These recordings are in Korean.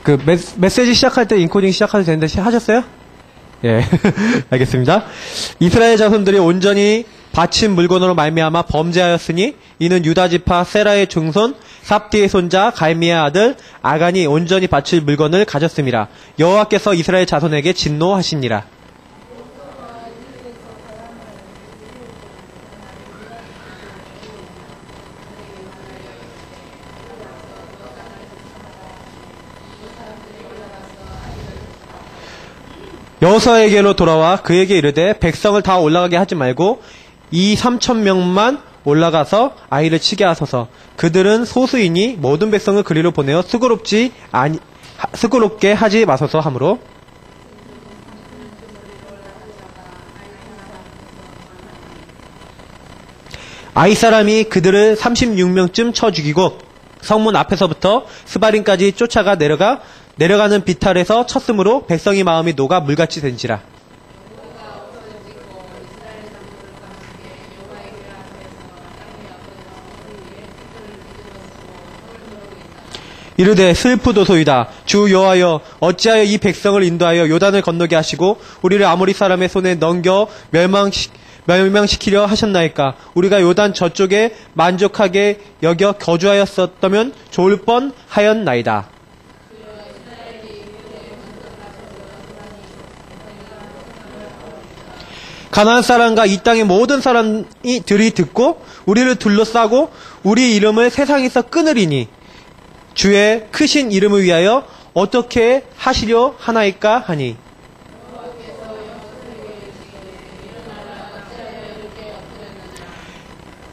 그 메시지 시작할 때 인코딩 시작해도 되는데 하셨어요? 예. 알겠습니다. 이스라엘 자손들이 온전히 바친 물건으로 말미암아 범죄하였으니 이는 유다 지파 세라의 증손 삽디의 손자 갈미의 아들 아간이 온전히 바칠 물건을 가졌습니다. 여호와께서 이스라엘 자손에게 진노하시니라. 여호수아에게로 돌아와 그에게 이르되 백성을 다 올라가게 하지 말고 2,3,000명만 올라가서 아이를 치게 하소서. 그들은 소수이니 모든 백성을 그리로 보내어 수고롭게 하지 마소서 하므로 아이 사람이 그들을 36명쯤 쳐 죽이고 성문 앞에서부터 스바림까지 쫓아가 내려가는 비탈에서 쳤으므로 백성의 마음이 녹아 물같이 된지라. 이르되 슬프도소이다. 주 여호와여 어찌하여 이 백성을 인도하여 요단을 건너게 하시고 우리를 아모리 사람의 손에 넘겨 멸망시키려 하셨나이까. 우리가 요단 저쪽에 만족하게 여겨 거주하였었다면 좋을 뻔하였나이다. 가나안 사람과 이 땅의 모든 사람들이 듣고 우리를 둘러싸고 우리 이름을 세상에서 끊으리니 주의 크신 이름을 위하여 어떻게 하시려 하나이까 하니.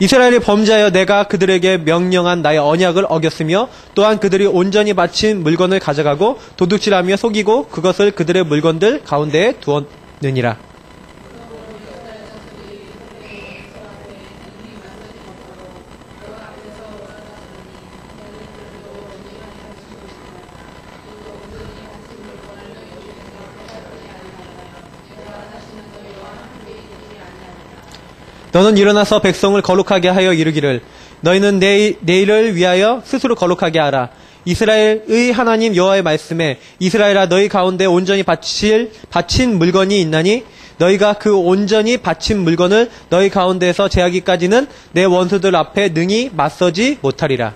이스라엘이 범죄하여 내가 그들에게 명령한 나의 언약을 어겼으며 또한 그들이 온전히 바친 물건을 가져가고 도둑질하며 속이고 그것을 그들의 물건들 가운데에 두었느니라. 너는 일어나서 백성을 거룩하게 하여 이르기를 너희는 내일을 위하여 스스로 거룩하게 하라. 이스라엘의 하나님 여호와의 말씀에 이스라엘아 너희 가운데 온전히 바친 물건이 있나니 너희가 그 온전히 바친 물건을 너희 가운데에서 제하기까지는 내 원수들 앞에 능히 맞서지 못하리라.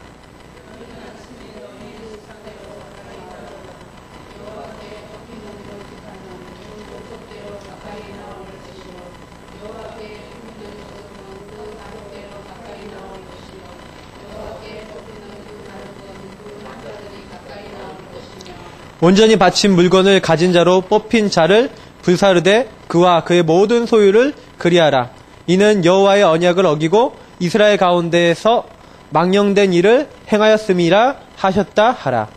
온전히 바친 물건을 가진 자로 뽑힌 자를 불사르되 그와 그의 모든 소유를 그리하라. 이는 여호와의 언약을 어기고 이스라엘 가운데에서 망령된 일을 행하였음이라 하셨다 하라.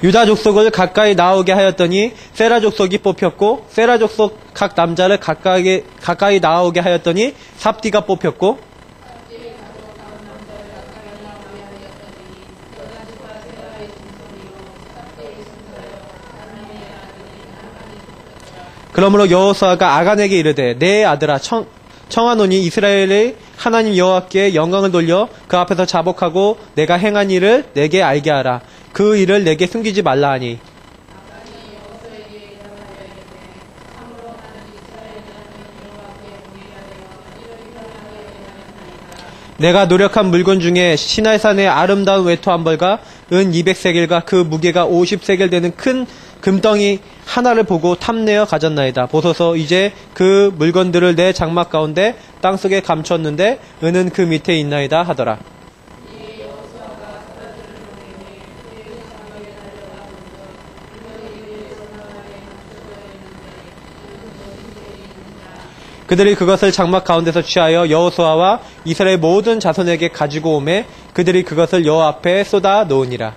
유다 족속을 가까이 나오게 하였더니 세라 족속이 뽑혔고 세라 족속 각 남자를 가까이 나오게 하였더니 삽디가 뽑혔고 그러므로 여호수아가 아간에게 이르되 내 아들아 청하노니 이스라엘의 하나님 여호와께 영광을 돌려 그 앞에서 자복하고 내가 행한 일을 내게 알게 하라. 그 일을 내게 숨기지 말라 하니 내가 노력한 물건 중에 시날산의 아름다운 외투 한 벌과 은 200세겔과 그 무게가 50세겔 되는 큰 금덩이 하나를 보고 탐내어 가졌나이다. 보소서 이제 그 물건들을 내 장막 가운데 땅속에 감췄는데 은은 그 밑에 있나이다 하더라. 그들이 그것을 장막 가운데서 취하여 여호수아와 이스라엘 모든 자손에게 가지고 오매 그들이 그것을 여호와 앞에 쏟아 놓으니라.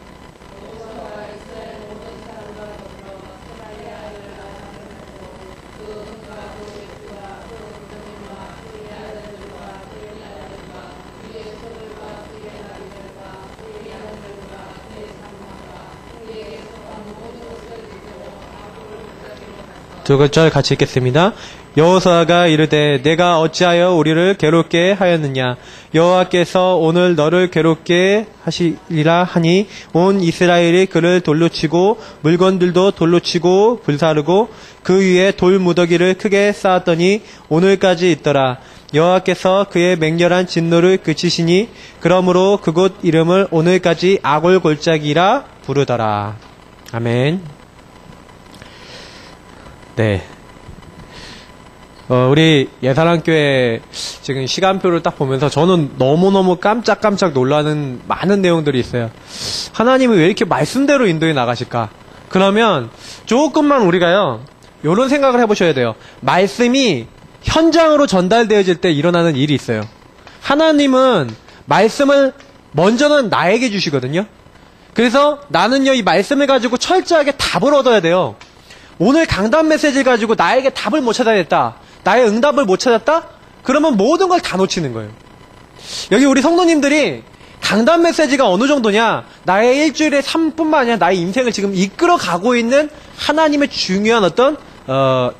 두 글자 같이 읽겠습니다. 여호수아가 이르되 내가 어찌하여 우리를 괴롭게 하였느냐 여호와께서 오늘 너를 괴롭게 하시리라 하니 온 이스라엘이 그를 돌로 치고 물건들도 돌로 치고 불사르고 그 위에 돌 무더기를 크게 쌓았더니 오늘까지 있더라. 여호와께서 그의 맹렬한 진노를 그치시니 그러므로 그곳 이름을 오늘까지 아골골짜기라 부르더라. 아멘. 네. 우리 예사랑교회 지금 시간표를 딱 보면서 저는 너무너무 깜짝깜짝 놀라는 많은 내용들이 있어요. 하나님이 왜 이렇게 말씀대로 인도해 나가실까? 그러면 조금만 우리가요, 요런 생각을 해보셔야 돼요. 말씀이 현장으로 전달되어질 때 일어나는 일이 있어요. 하나님은 말씀을 먼저는 나에게 주시거든요. 그래서 나는요, 이 말씀을 가지고 철저하게 답을 얻어야 돼요. 오늘 강단 메시지를 가지고 나에게 답을 못 찾아냈다. 나의 응답을 못 찾았다? 그러면 모든 걸 다 놓치는 거예요. 여기 우리 성도님들이 강단 메시지가 어느 정도냐? 나의 일주일의 삶뿐만 아니라 나의 인생을 지금 이끌어 가고 있는 하나님의 중요한 어떤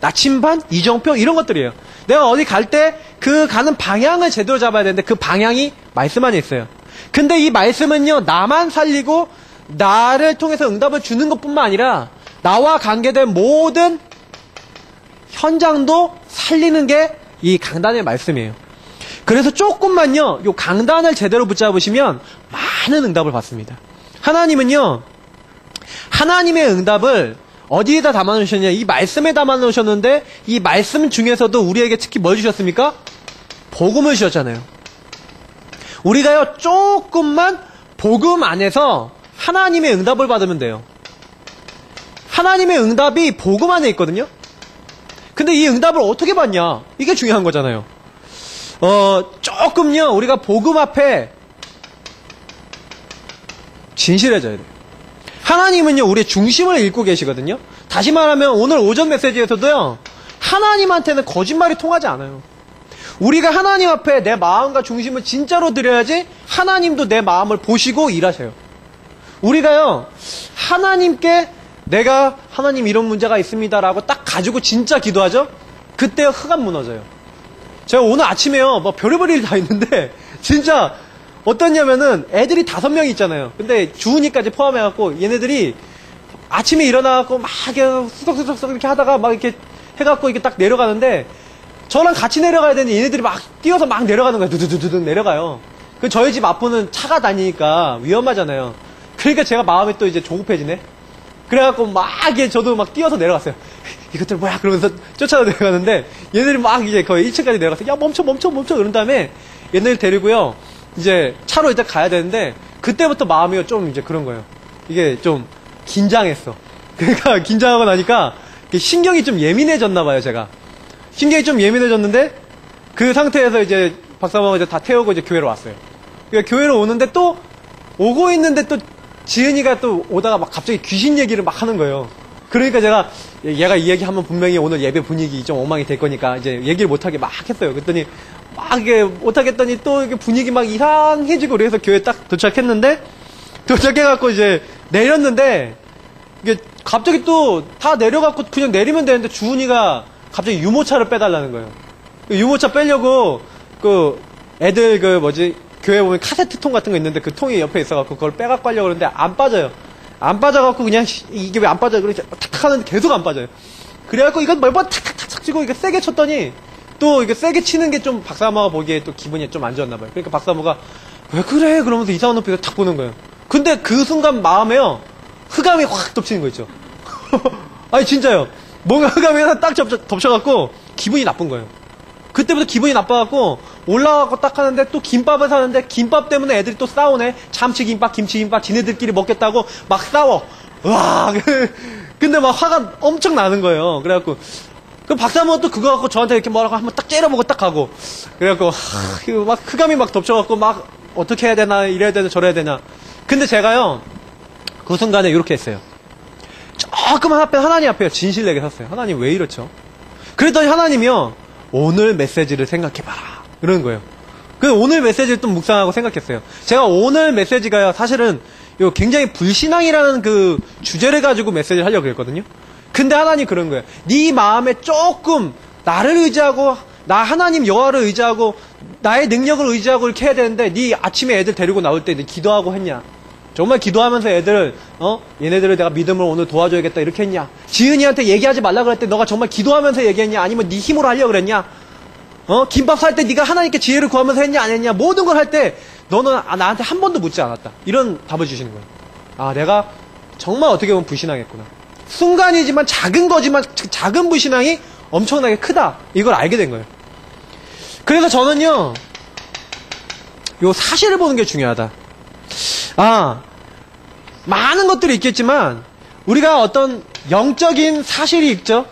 나침반, 이정표 이런 것들이에요. 내가 어디 갈 때 그 가는 방향을 제대로 잡아야 되는데 그 방향이 말씀 안에 있어요. 근데 이 말씀은요, 나만 살리고 나를 통해서 응답을 주는 것뿐만 아니라 나와 관계된 모든 현장도 살리는 게 이 강단의 말씀이에요. 그래서 조금만요, 요 강단을 제대로 붙잡으시면 많은 응답을 받습니다. 하나님은요, 하나님의 응답을 어디에다 담아놓으셨냐? 이 말씀에 담아놓으셨는데 이 말씀 중에서도 우리에게 특히 뭘 주셨습니까? 복음을 주셨잖아요. 우리가요, 조금만 복음 안에서 하나님의 응답을 받으면 돼요. 하나님의 응답이 복음 안에 있거든요. 근데 이 응답을 어떻게 받냐? 이게 중요한 거잖아요. 조금요, 우리가 복음 앞에 진실해져야 돼요. 하나님은요, 우리의 중심을 읽고 계시거든요. 다시 말하면 오늘 오전 메시지에서도요, 하나님한테는 거짓말이 통하지 않아요. 우리가 하나님 앞에 내 마음과 중심을 진짜로 드려야지 하나님도 내 마음을 보시고 일하셔요. 우리가요, 하나님께 내가 하나님 이런 문제가 있습니다라고 딱 가지고 진짜 기도하죠? 그때 흑암 무너져요. 제가 오늘 아침에요, 뭐 별의별 일이 다 있는데 진짜 어떠냐면은 애들이 5명이 있잖아요. 근데 주은이까지 포함해갖고 얘네들이 아침에 일어나갖고 막 이렇게 수덕수덕 이렇게 하다가 막 이렇게 해갖고 이렇게 딱 내려가는데 저랑 같이 내려가야 되는데 얘네들이 막 뛰어서 막 내려가는 거예요. 두두두두 내려가요. 그 저희 집 앞은 차가 다니니까 위험하잖아요. 그러니까 제가 마음이 또 이제 조급해지네. 그래갖고 막 이게 저도 막 뛰어서 내려갔어요. 이것들 뭐야? 그러면서 쫓아서 내려가는데 얘네들이 막 이제 거의 1층까지 내려가서 야 멈춰 그런 다음에 얘네들 데리고요. 이제 차로 일단 가야 되는데 그때부터 마음이 좀 이제 그런 거예요. 이게 좀 긴장했어. 그러니까 긴장하고 나니까 신경이 좀 예민해졌나 봐요, 제가. 신경이 좀 예민해졌는데 그 상태에서 이제 박사모가 이제 다 태우고 이제 교회로 왔어요. 그러니까 교회로 오는데 또 오고 있는데 또 지은이가 또 오다가 막 갑자기 귀신 얘기를 막 하는 거예요. 그러니까 제가 얘가 이 얘기 하면 분명히 오늘 예배 분위기 좀 엉망이 될 거니까 이제 얘기를 못하게 막 했어요. 그랬더니 막 이게 못하겠더니 또 이게 분위기 막 이상해지고 그래서 교회 딱 도착했는데 도착해갖고 이제 내렸는데 이게 갑자기 또 다 내려갖고 그냥 내리면 되는데 주은이가 갑자기 유모차를 빼달라는 거예요. 유모차 빼려고 그 애들 그 뭐지 교회 보면 카세트 통 같은 거 있는데 그 통이 옆에 있어갖고 그걸 빼갖고 하려고 그러는데 안 빠져요. 안 빠져갖고 그냥 이게 왜 안 빠져요? 그러니까 탁탁 하는데 계속 안 빠져요. 그래갖고 이건 매번 탁탁탁 치고 이게 세게 쳤더니 또 이게 세게 치는 게 좀 박사모가 보기에 또 기분이 좀 안 좋았나 봐요. 그러니까 박사모가 왜 그래? 그러면서 이상한 눈빛을 탁 보는 거예요. 근데 그 순간 마음에요, 흑암이 확 덮치는 거 있죠. 아니 진짜요. 뭔가 흑암이 하나 딱 덮쳐갖고 기분이 나쁜 거예요. 그때부터 기분이 나빠갖고 올라가고 딱 하는데 또 김밥을 사는데 김밥 때문에 애들이 또 싸우네. 참치김밥, 김치김밥 지네들끼리 먹겠다고 막 싸워. 와, 근데 막 화가 엄청 나는 거예요. 그래갖고 그 박사모 또 그거 갖고 저한테 이렇게 뭐라고 한번 딱 째려보고 딱 가고 그래갖고 이거 막 흑암이 막 덮쳐갖고 막 어떻게 해야 되나 이래야 되나 저래야 되나. 근데 제가요 그 순간에 이렇게 했어요. 조금 앞에 하나님 앞에 진실내게 섰어요. 하나님 왜 이렇죠? 그랬더니 하나님이요 오늘 메시지를 생각해봐라 이러는 거예요. 그래서 오늘 메시지를 좀 묵상하고 생각했어요. 제가 오늘 메시지가요 사실은 요 굉장히 불신앙이라는 그 주제를 가지고 메시지를 하려고 그랬거든요. 근데 하나님 그런 거예요. 네 마음에 조금 나를 의지하고 나 하나님 여호와를 의지하고 나의 능력을 의지하고 이렇게 해야 되는데 네 아침에 애들 데리고 나올 때 기도하고 했냐? 정말 기도하면서 애들을 얘네들을 내가 믿음으로 오늘 도와줘야겠다 이렇게 했냐? 지은이한테 얘기하지 말라 그랬을 때 너가 정말 기도하면서 얘기했냐? 아니면 네 힘으로 하려고 그랬냐? 김밥 살 때 네가 하나님께 지혜를 구하면서 했냐 안 했냐? 모든 걸 할 때 너는 나한테 한 번도 묻지 않았다. 이런 답을 주시는 거예요. 아, 내가 정말 어떻게 보면 불신앙했구나. 순간이지만 작은 거지만 작은 불신앙이 엄청나게 크다. 이걸 알게 된 거예요. 그래서 저는요, 요 사실을 보는 게 중요하다. 많은 것들이 있겠지만 우리가 어떤 영적인 사실이 있죠.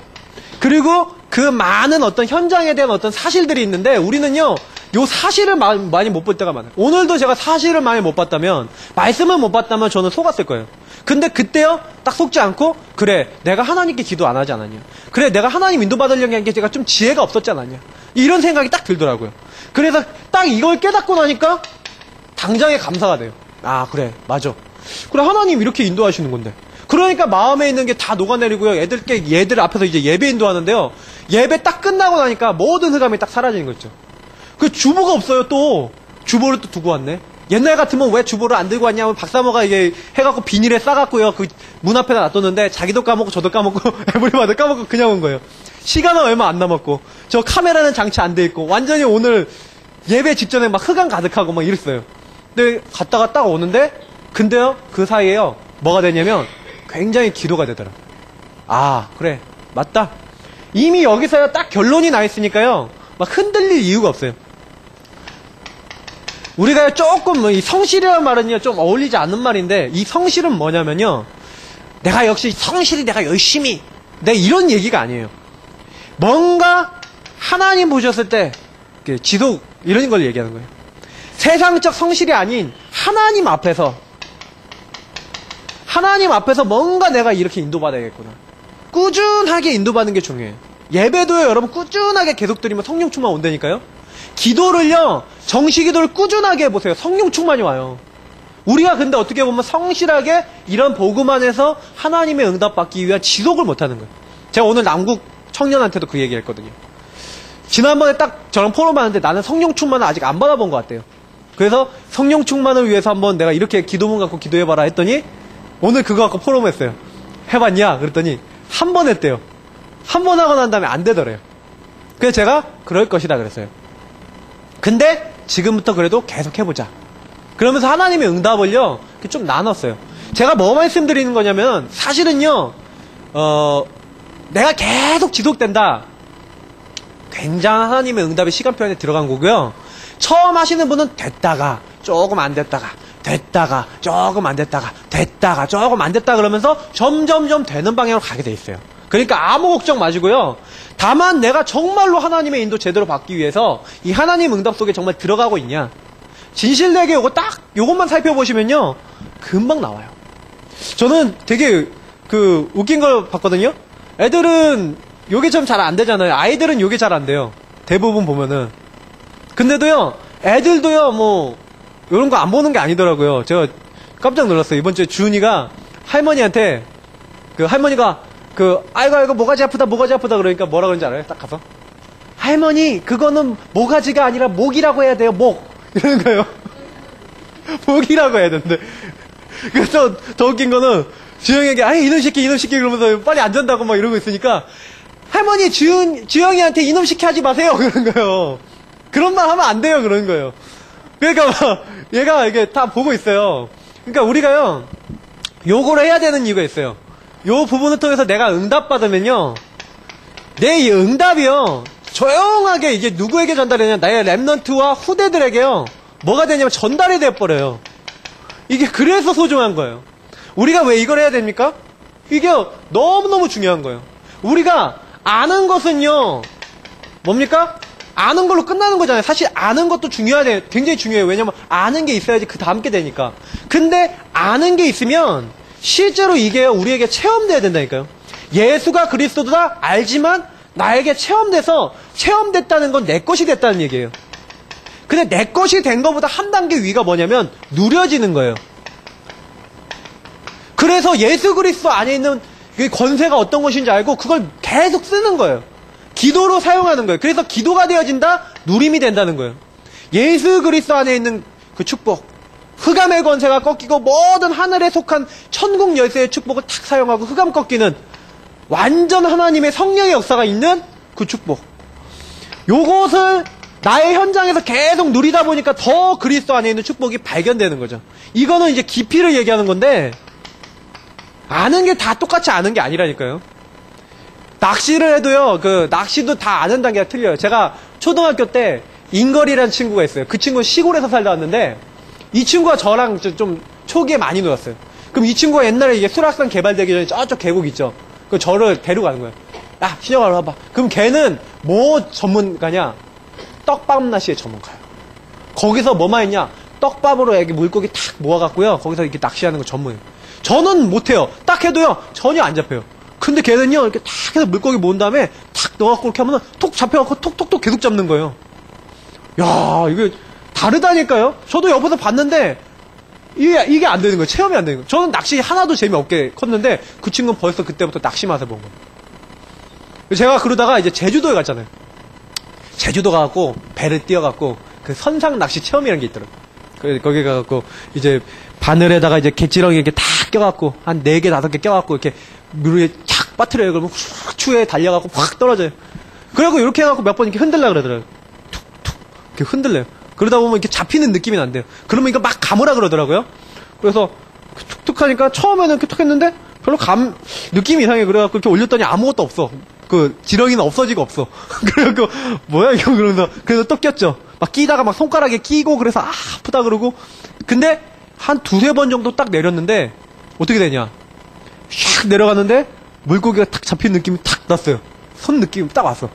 그리고 그 많은 어떤 현장에 대한 어떤 사실들이 있는데 우리는요, 요 사실을 많이 못 볼 때가 많아요. 오늘도 제가 사실을 많이 못 봤다면, 말씀을 못 봤다면 저는 속았을 거예요. 근데 그때요, 딱 속지 않고, 그래, 내가 하나님께 기도 안 하지 않았냐. 그래, 내가 하나님 인도받으려고 한 게 제가 좀 지혜가 없었지 않았냐. 이런 생각이 딱 들더라고요. 그래서 딱 이걸 깨닫고 나니까 당장에 감사가 돼요. 아, 그래, 맞아. 그래, 하나님 이렇게 인도하시는 건데. 그러니까 마음에 있는 게 다 녹아내리고요. 얘들 앞에서 이제 예배 인도하는데요. 예배 딱 끝나고 나니까 모든 흑암이 딱 사라지는 거 있죠. 그 주보가 없어요, 또. 주보를 또 두고 왔네. 옛날 같으면 왜 주보를 안 들고 왔냐면 박사모가 이게 해갖고 비닐에 싸갖고요. 그 문 앞에다 놔뒀는데 자기도 까먹고 저도 까먹고 에브리바도 까먹고 그냥 온 거예요. 시간은 얼마 안 남았고 저 카메라는 장치 안 돼 있고 완전히 오늘 예배 직전에 막 흑암 가득하고 막 이랬어요. 근데 갔다가 딱 오는데 근데요, 그 사이에요, 뭐가 되냐면 굉장히 기도가 되더라. 아, 그래, 맞다. 이미 여기서야 딱 결론이 나 있으니까요, 막 흔들릴 이유가 없어요. 우리가 조금 이 성실이라는 말은요 좀 어울리지 않는 말인데, 이 성실은 뭐냐면요, 내가 역시 성실히 내가 열심히 이런 얘기가 아니에요. 뭔가 하나님 보셨을 때 지속 이런 걸 얘기하는 거예요. 세상적 성실이 아닌 하나님 앞에서 뭔가 내가 이렇게 인도받아야겠구나. 꾸준하게 인도받는 게 중요해요. 예배도요, 여러분 꾸준하게 계속 드리면 성령 충만 온다니까요. 기도를요, 정시 기도를 꾸준하게 해보세요. 성령 충만이 와요. 우리가 근데 어떻게 보면 성실하게 이런 복음 안에서 하나님의 응답 받기 위한 지속을 못하는 거예요. 제가 오늘 남국 청년한테도 그 얘기 했거든요. 지난번에 딱 저랑 포럼하는데 나는 성령 충만을 아직 안 받아본 것 같대요. 그래서 성령 충만을 위해서 한번 내가 이렇게 기도문 갖고 기도해봐라 했더니 오늘 그거 갖고 포럼했어요. 해봤냐? 그랬더니 한 번 했대요. 한 번 하고 난 다음에 안 되더래요. 그래서 제가 그럴 것이다 그랬어요. 근데 지금부터 그래도 계속 해보자. 그러면서 하나님의 응답을요 좀 나눴어요. 제가 뭐 말씀드리는 거냐면 사실은요, 내가 계속 지속된다, 굉장한 하나님의 응답의 시간표에 들어간 거고요. 처음 하시는 분은 됐다가 조금 안 됐다가 됐다가 조금 안 됐다가 됐다가 조금 안 됐다 그러면서 점점점 되는 방향으로 가게 돼 있어요. 그러니까 아무 걱정 마시고요. 다만 내가 정말로 하나님의 인도 제대로 받기 위해서 이 하나님 응답 속에 정말 들어가고 있냐, 진실되게 요것만 살펴보시면요 금방 나와요. 저는 되게 웃긴 걸 봤거든요. 애들은 요게 좀 잘 안 되잖아요. 아이들은 요게 잘 안 돼요, 대부분 보면은. 근데도요, 애들도요, 뭐 요런 거 안 보는 게 아니더라고요. 제가 깜짝 놀랐어요. 이번 주에 주은이가 할머니한테, 할머니가 아이고 모가지 아프다 그러니까 뭐라 그런지 알아요? 딱 가서 할머니 그거는 모가지가 아니라 목이라고 해야 돼요, 목. 이러는 거예요. 목이라고 해야 되는데. 그래서 더 웃긴 거는 주영이에게 이놈 새끼 그러면서 빨리 안 잔다고 막 이러고 있으니까 할머니 주영이한테 이놈 새끼 하지 마세요 그러는 거예요. 그런 말 하면 안 돼요 그러는 거예요. 그러니까 막 얘가 이게 다 보고 있어요. 그러니까 우리가요 요거를 해야 되는 이유가 있어요. 요 부분을 통해서 내가 응답받으면요, 내 이 응답이요 조용하게 이게 누구에게 전달되냐, 나의 랩넌트와 후대들에게요 뭐가 되냐면 전달이 돼버려요. 이게 그래서 소중한 거예요. 우리가 왜 이걸 해야 됩니까? 이게 너무너무 중요한 거예요. 우리가 아는 것은요 뭡니까? 아는 걸로 끝나는 거잖아요. 사실 아는 것도 굉장히 중요해요. 왜냐면 아는 게 있어야지 그 다음 게 되니까. 근데 아는 게 있으면 실제로 이게 우리에게 체험돼야 된다니까요. 예수가 그리스도다 알지만 나에게 체험됐다는 건 내 것이 됐다는 얘기예요. 근데 내 것이 된 것보다 한 단계 위가 뭐냐면 누려지는 거예요. 그래서 예수 그리스도 안에 있는 그 권세가 어떤 것인지 알고 그걸 계속 쓰는 거예요. 기도로 사용하는 거예요. 그래서 기도가 되어진다, 누림이 된다는 거예요. 예수 그리스도 안에 있는 그 축복, 흑암의 권세가 꺾이고 모든 하늘에 속한 천국 열쇠의 축복을 탁 사용하고 흑암 꺾이는 완전 하나님의 성령의 역사가 있는 그 축복. 요것을 나의 현장에서 계속 누리다 보니까 더 그리스도 안에 있는 축복이 발견되는 거죠. 이거는 이제 깊이를 얘기하는 건데, 아는 게 다 똑같이 아는 게 아니라니까요. 낚시를 해도요, 그 낚시도 다 아는 단계가 틀려요. 제가 초등학교 때 인걸이라는 친구가 있어요. 그 친구는 시골에서 살다 왔는데 이 친구가 저랑 좀 초기에 많이 놀았어요. 그럼 이 친구가 옛날에 이게 수락산 개발되기 전에 저쪽 계곡 있죠. 그 저를 데리고 가는 거예요. 야, 신영아, 와봐. 그럼 걔는 뭐 전문가냐? 떡밥 낚시의 전문가예요. 거기서 뭐만 했냐? 떡밥으로 이렇게 물고기 탁 모아갖고요. 거기서 이렇게 낚시하는 거 전문이에요. 저는 못해요. 딱 해도요, 전혀 안 잡혀요. 근데 걔는요, 이렇게 탁 해서 물고기 모은 다음에 탁 넣어갖고 이렇게 하면은 톡 잡혀갖고 톡톡톡 계속 잡는 거예요. 야, 이게 다르다니까요? 저도 옆에서 봤는데, 이게 안 되는 거예요. 체험이 안 되는 거예요. 저는 낚시 하나도 재미없게 컸는데, 그 친구는 벌써 그때부터 낚시 맛을 본 거예요. 제가 그러다가 이제 제주도에 갔잖아요. 제주도 가갖고, 배를 띄워갖고, 그 선상 낚시 체험이라는 게 있더라고요. 거기 가갖고, 이제, 바늘에다가 이제 갯지렁이 이렇게 탁 껴갖고, 한 4개, 5개 껴갖고, 이렇게 물 위에 탁 빠뜨려요. 그러면 훅 추에 달려갖고 확 떨어져요. 그래갖고 이렇게 해갖고 몇 번 이렇게 흔들라 그러더라고요. 툭툭. 이렇게 흔들려요. 그러다 보면 이렇게 잡히는 느낌이 난대요. 그러면 이거 막 감으라 그러더라고요. 그래서 툭툭 하니까 처음에는 이렇게 툭 했는데 별로 느낌이 이상해. 그래갖고 이렇게 올렸더니 아무것도 없어. 그 지렁이는 없어지고 없어. 그래갖고 뭐야 이거 그러면서 그래서 또 꼈죠. 막 끼다가 막 손가락에 끼고 그래서 아프다 그러고. 근데 한 2-3번 정도 딱 내렸는데 어떻게 되냐. 샥 내려갔는데 물고기가 탁 잡힌 느낌이 탁 났어요. 손 느낌이 딱 왔어.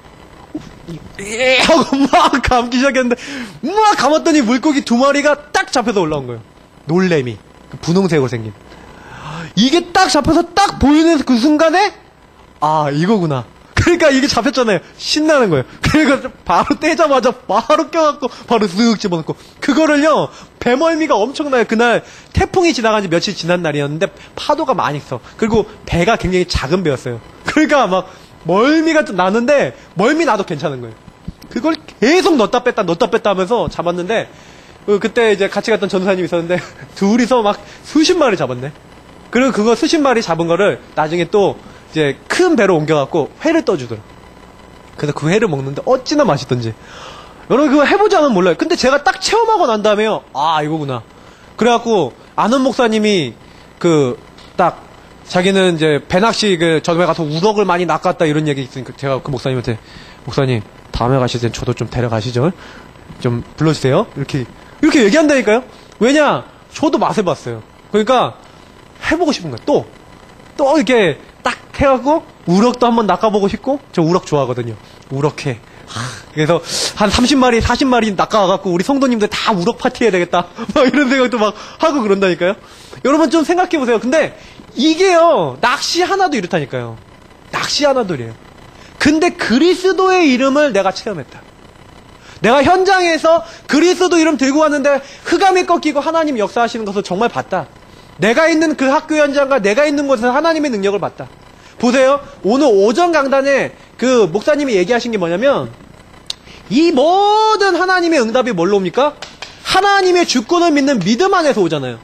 하고 막 감기 시작했는데 막 감았더니 물고기 2마리가 딱 잡혀서 올라온 거예요. 놀래미. 분홍색으로 생긴. 이게 딱 잡혀서 딱 보이는 그 순간에 아 이거구나. 그러니까 이게 잡혔잖아요. 신나는 거예요. 그러니까 바로 떼자마자 바로 껴갖고 바로 쓱 집어넣고 그거를요 배멀미가 엄청나요. 그날 태풍이 지나간 지 며칠 지난 날이었는데 파도가 많이 있어. 그리고 배가 굉장히 작은 배였어요. 그러니까 막 멀미가 좀 나는데 멀미 나도 괜찮은 거예요. 그걸 계속 넣었다 뺐다 하면서 잡았는데 그때 이제 같이 갔던 전사님이 있었는데 둘이서 막 수십 마리 잡았네. 그리고 그거 수십 마리 잡은 거를 나중에 또 이제 큰 배로 옮겨갖고 회를 떠주더라고. 그래서 그 회를 먹는데 어찌나 맛있던지. 여러분 그거 해보지 않으면 몰라요. 근데 제가 딱 체험하고 난 다음에요. 아 이거구나. 그래갖고 아는 목사님이 딱 자기는 이제 배낚시 전에 가서 우럭을 많이 낚았다 이런 얘기 있으니까 제가 그 목사님한테 목사님 다음에 가실 땐 저도 좀 데려가시죠. 좀 불러주세요. 이렇게 얘기한다니까요. 왜냐 저도 맛을 봤어요. 그러니까 해보고 싶은 거야. 또 이렇게 딱 해갖고 우럭도 한번 낚아보고 싶고 저 우럭 좋아하거든요. 우럭회. 그래서 한 30마리 40마리 낚아와갖고 우리 성도님들 다 우럭 파티 해야 되겠다 막 이런 생각도 막 하고 그런다니까요. 여러분 좀 생각해보세요. 근데 이게요 낚시 하나도 이렇다니까요. 낚시 하나도 이래요. 근데 그리스도의 이름을 내가 체험했다. 내가 현장에서 그리스도 이름 들고 왔는데 흑암이 꺾이고 하나님 역사하시는 것을 정말 봤다. 내가 있는 그 학교 현장과 내가 있는 곳에서 하나님의 능력을 봤다. 보세요. 오늘 오전 강단에 그 목사님이 얘기하신 게 뭐냐면 이 모든 하나님의 응답이 뭘로 옵니까? 하나님의 주권을 믿는 믿음 안에서 오잖아요.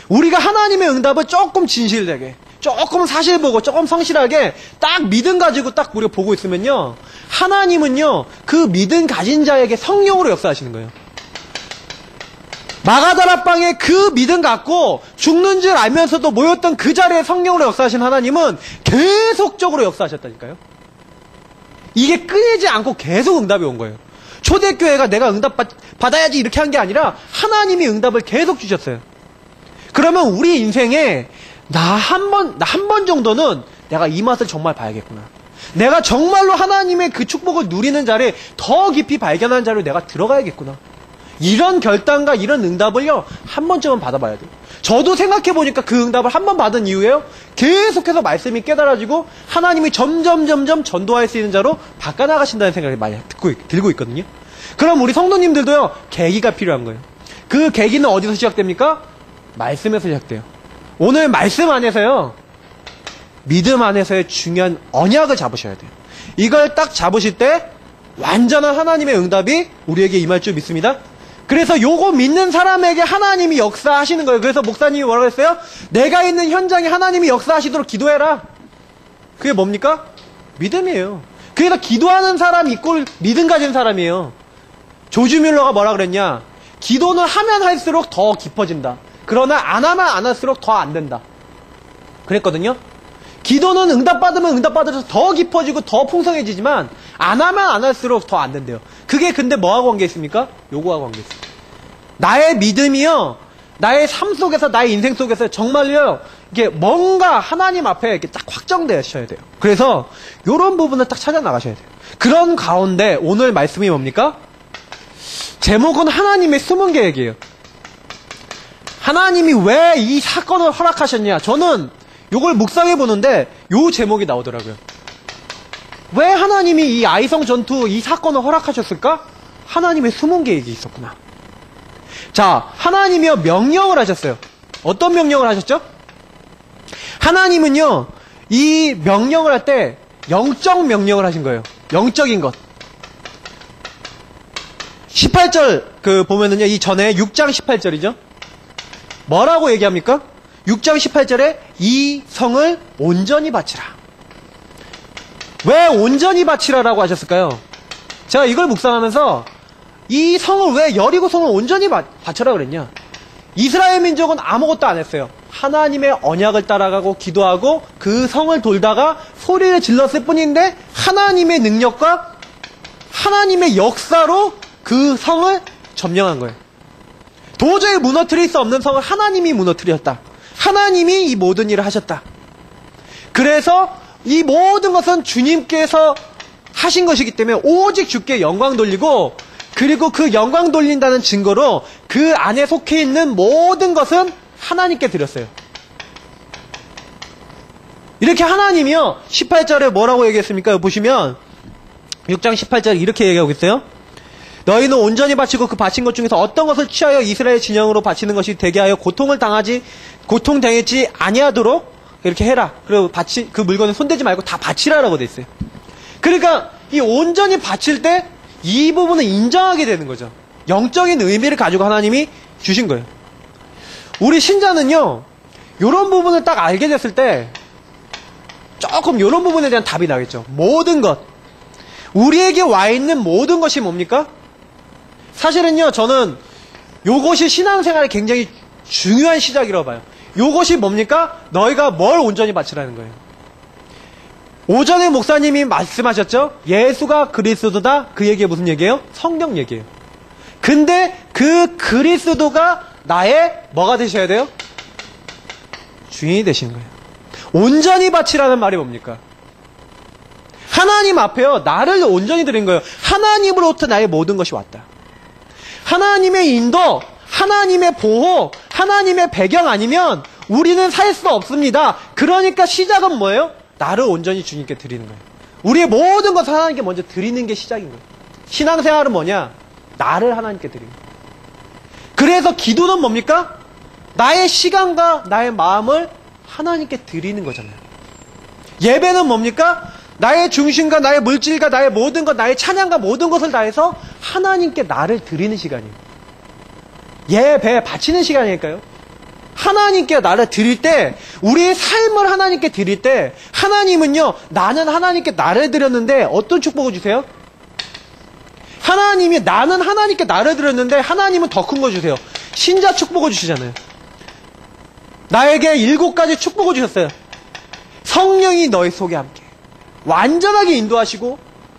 우리가 하나님의 응답을 조금 진실되게 조금 사실 보고 조금 성실하게 딱 믿음 가지고 딱 우리가 보고 있으면요 하나님은요 그 믿음 가진 자에게 성령으로 역사하시는 거예요. 마가다락방에 그 믿음 갖고 죽는 줄 알면서도 모였던 그 자리에 성령으로 역사하신 하나님은 계속적으로 역사하셨다니까요. 이게 끊이지 않고 계속 응답이 온 거예요. 초대교회가 내가 응답 받아야지 이렇게 한 게 아니라 하나님이 응답을 계속 주셨어요. 그러면 우리 인생에 나 한 번 정도는 내가 이 맛을 정말 봐야겠구나. 내가 정말로 하나님의 그 축복을 누리는 자리에 더 깊이 발견하는 자리로 내가 들어가야겠구나. 이런 결단과 이런 응답을요 한 번쯤은 받아봐야 돼요. 저도 생각해보니까 그 응답을 한 번 받은 이후에요 계속해서 말씀이 깨달아지고 하나님이 점점 전도할 수 있는 자로 바꿔나가신다는 생각이 많이 들고 있거든요. 그럼 우리 성도님들도요 계기가 필요한 거예요. 그 계기는 어디서 시작됩니까? 말씀에서 시작돼요. 오늘 말씀 안에서요 믿음 안에서의 중요한 언약을 잡으셔야 돼요. 이걸 딱 잡으실 때 완전한 하나님의 응답이 우리에게 임할 줄 믿습니다. 그래서 요거 믿는 사람에게 하나님이 역사하시는 거예요. 그래서 목사님이 뭐라고 했어요? 내가 있는 현장에 하나님이 역사하시도록 기도해라. 그게 뭡니까? 믿음이에요. 그래서 기도하는 사람 이꼴 믿음 가진 사람이에요. 조지 뮬러가 뭐라 그랬냐? 기도는 하면 할수록 더 깊어진다. 그러나 안 하면 안 할수록 더 안 된다. 그랬거든요. 기도는 응답받으면 응답받아서 더 깊어지고 더 풍성해지지만 안 하면 안 할수록 더 안 된대요. 그게 근데 뭐하고 관계 있습니까? 요거하고 관계 있습니다. 나의 믿음이요, 나의 삶 속에서, 나의 인생 속에서 정말요, 이게 뭔가 하나님 앞에 이렇게 딱 확정되셔야 돼요. 그래서 요런 부분을 딱 찾아 나가셔야 돼요. 그런 가운데 오늘 말씀이 뭡니까? 제목은 하나님의 숨은 계획이에요. 하나님이 왜 이 사건을 허락하셨냐? 저는 요걸 묵상해 보는데 요 제목이 나오더라고요. 왜 하나님이 이 아이성 전투 이 사건을 허락하셨을까? 하나님의 숨은 계획이 있었구나. 자, 하나님이요 명령을 하셨어요. 어떤 명령을 하셨죠? 하나님은요 이 명령을 할 때 영적 명령을 하신 거예요. 영적인 것. 18절 보면은요, 이 전에 6장 18절이죠. 뭐라고 얘기합니까? 6장 18절에 이 성을 온전히 바치라. 왜 온전히 바치라라고 하셨을까요? 제가 이걸 묵상하면서 이 성을 왜 여리고 성을 온전히 바쳐라 그랬냐? 이스라엘 민족은 아무것도 안 했어요. 하나님의 언약을 따라가고 기도하고 그 성을 돌다가 소리를 질렀을 뿐인데 하나님의 능력과 하나님의 역사로 그 성을 점령한 거예요. 도저히 무너뜨릴 수 없는 성을 하나님이 무너뜨렸다. 하나님이 이 모든 일을 하셨다. 그래서 이 모든 것은 주님께서 하신 것이기 때문에 오직 주께 영광 돌리고, 그리고 그 영광 돌린다는 증거로 그 안에 속해 있는 모든 것은 하나님께 드렸어요. 이렇게 하나님이요 18절에 뭐라고 얘기했습니까? 보시면 6장 18절에 이렇게 얘기하고 있어요. 너희는 온전히 바치고 그 바친 것 중에서 어떤 것을 취하여 이스라엘 진영으로 바치는 것이 되게 하여 고통당했지 아니하도록 이렇게 해라. 그리고 그 물건에 손대지 말고 다 바치라라고 돼 있어요. 그러니까 이 온전히 바칠 때 이 부분을 인정하게 되는 거죠. 영적인 의미를 가지고 하나님이 주신 거예요. 우리 신자는요 이런 부분을 딱 알게 됐을 때 조금 이런 부분에 대한 답이 나겠죠. 모든 것, 우리에게 와 있는 모든 것이 뭡니까? 사실은요 저는 요것이 신앙생활에 굉장히 중요한 시작이라고 봐요. 요것이 뭡니까? 너희가 뭘 온전히 바치라는 거예요. 오전에 목사님이 말씀하셨죠? 예수가 그리스도다. 그 얘기가 무슨 얘기예요? 성령 얘기예요. 근데 그 그리스도가 나의 뭐가 되셔야 돼요? 주인이 되시는 거예요. 온전히 바치라는 말이 뭡니까? 하나님 앞에요 나를 온전히 드린 거예요. 하나님으로부터 나의 모든 것이 왔다. 하나님의 인도, 하나님의 보호, 하나님의 배경 아니면 우리는 살 수 없습니다. 그러니까 시작은 뭐예요? 나를 온전히 주님께 드리는 거예요. 우리의 모든 것을 하나님께 먼저 드리는 게 시작인 거예요. 신앙생활은 뭐냐? 나를 하나님께 드리는 거예요. 그래서 기도는 뭡니까? 나의 시간과 나의 마음을 하나님께 드리는 거잖아요. 예배는 뭡니까? 나의 중심과 나의 물질과 나의 모든 것, 나의 찬양과 모든 것을 다해서 하나님께 나를 드리는 시간이에요. 예배 바치는 시간이니까요. 하나님께 나를 드릴 때, 우리의 삶을 하나님께 드릴 때 하나님은요 나는 하나님께 나를 드렸는데 어떤 축복을 주세요? 하나님이 나는 하나님께 나를 드렸는데 하나님은 더 큰 거 주세요. 신자 축복을 주시잖아요. 나에게 7가지 축복을 주셨어요. 성령이 너희 속에 함께 완전하게 인도하시고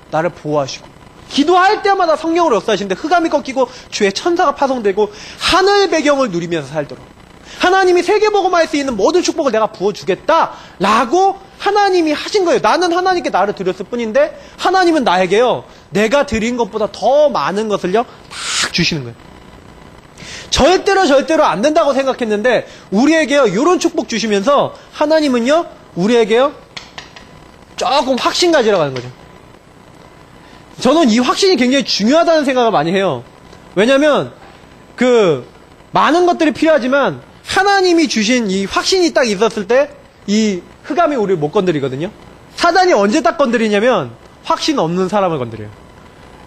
나를 보호하시고, 기도할 때마다 성령으로 역사하시는데 흑암이 꺾이고 주의 천사가 파송되고 하늘 배경을 누리면서 살도록 하나님이 세계복음을 할 수 있는 모든 축복을 내가 부어주겠다 라고 하나님이 하신 거예요. 나는 하나님께 나를 드렸을 뿐인데 하나님은 나에게요 내가 드린 것보다 더 많은 것을요 딱 주시는 거예요. 절대로 안 된다고 생각했는데 우리에게요 이런 축복 주시면서 하나님은요 우리에게요 조금 확신 가지러 가는 거죠. 저는 이 확신이 굉장히 중요하다는 생각을 많이 해요. 왜냐면 많은 것들이 필요하지만 하나님이 주신 이 확신이 딱 있었을 때 이 흑암이 우리를 못 건드리거든요. 사단이 언제 딱 건드리냐면 확신 없는 사람을 건드려요.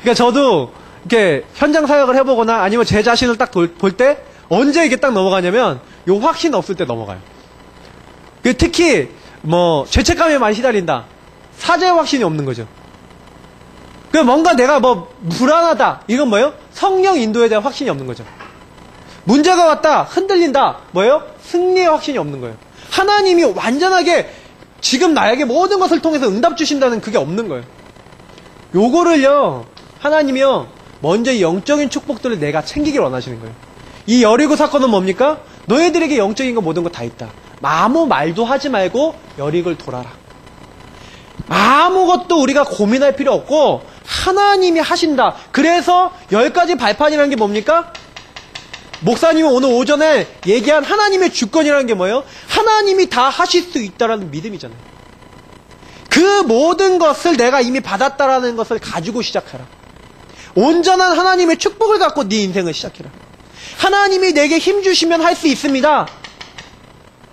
그러니까 저도 이렇게 현장 사역을 해보거나 아니면 제 자신을 딱 볼 때 언제 이게 딱 넘어가냐면 요 확신 없을 때 넘어가요. 특히 뭐 죄책감에 많이 시달린다. 사죄의 확신이 없는 거죠. 뭔가 내가 뭐 불안하다. 이건 뭐예요? 성령 인도에 대한 확신이 없는 거죠. 문제가 왔다. 흔들린다. 뭐예요? 승리의 확신이 없는 거예요. 하나님이 완전하게 지금 나에게 모든 것을 통해서 응답 주신다는 그게 없는 거예요. 요거를요, 하나님이요, 먼저 이 영적인 축복들을 내가 챙기길 원하시는 거예요. 이 여리고 사건은 뭡니까? 너희들에게 영적인 거 모든 거 다 있다. 아무 말도 하지 말고 여리고를 돌아라. 아무것도 우리가 고민할 필요 없고 하나님이 하신다. 그래서 10가지 발판이라는 게 뭡니까? 목사님이 오늘 오전에 얘기한 하나님의 주권이라는 게 뭐예요? 하나님이 다 하실 수 있다라는 믿음이잖아요. 그 모든 것을 내가 이미 받았다라는 것을 가지고 시작하라. 온전한 하나님의 축복을 갖고 네 인생을 시작해라. 하나님이 내게 힘 주시면 할 수 있습니다.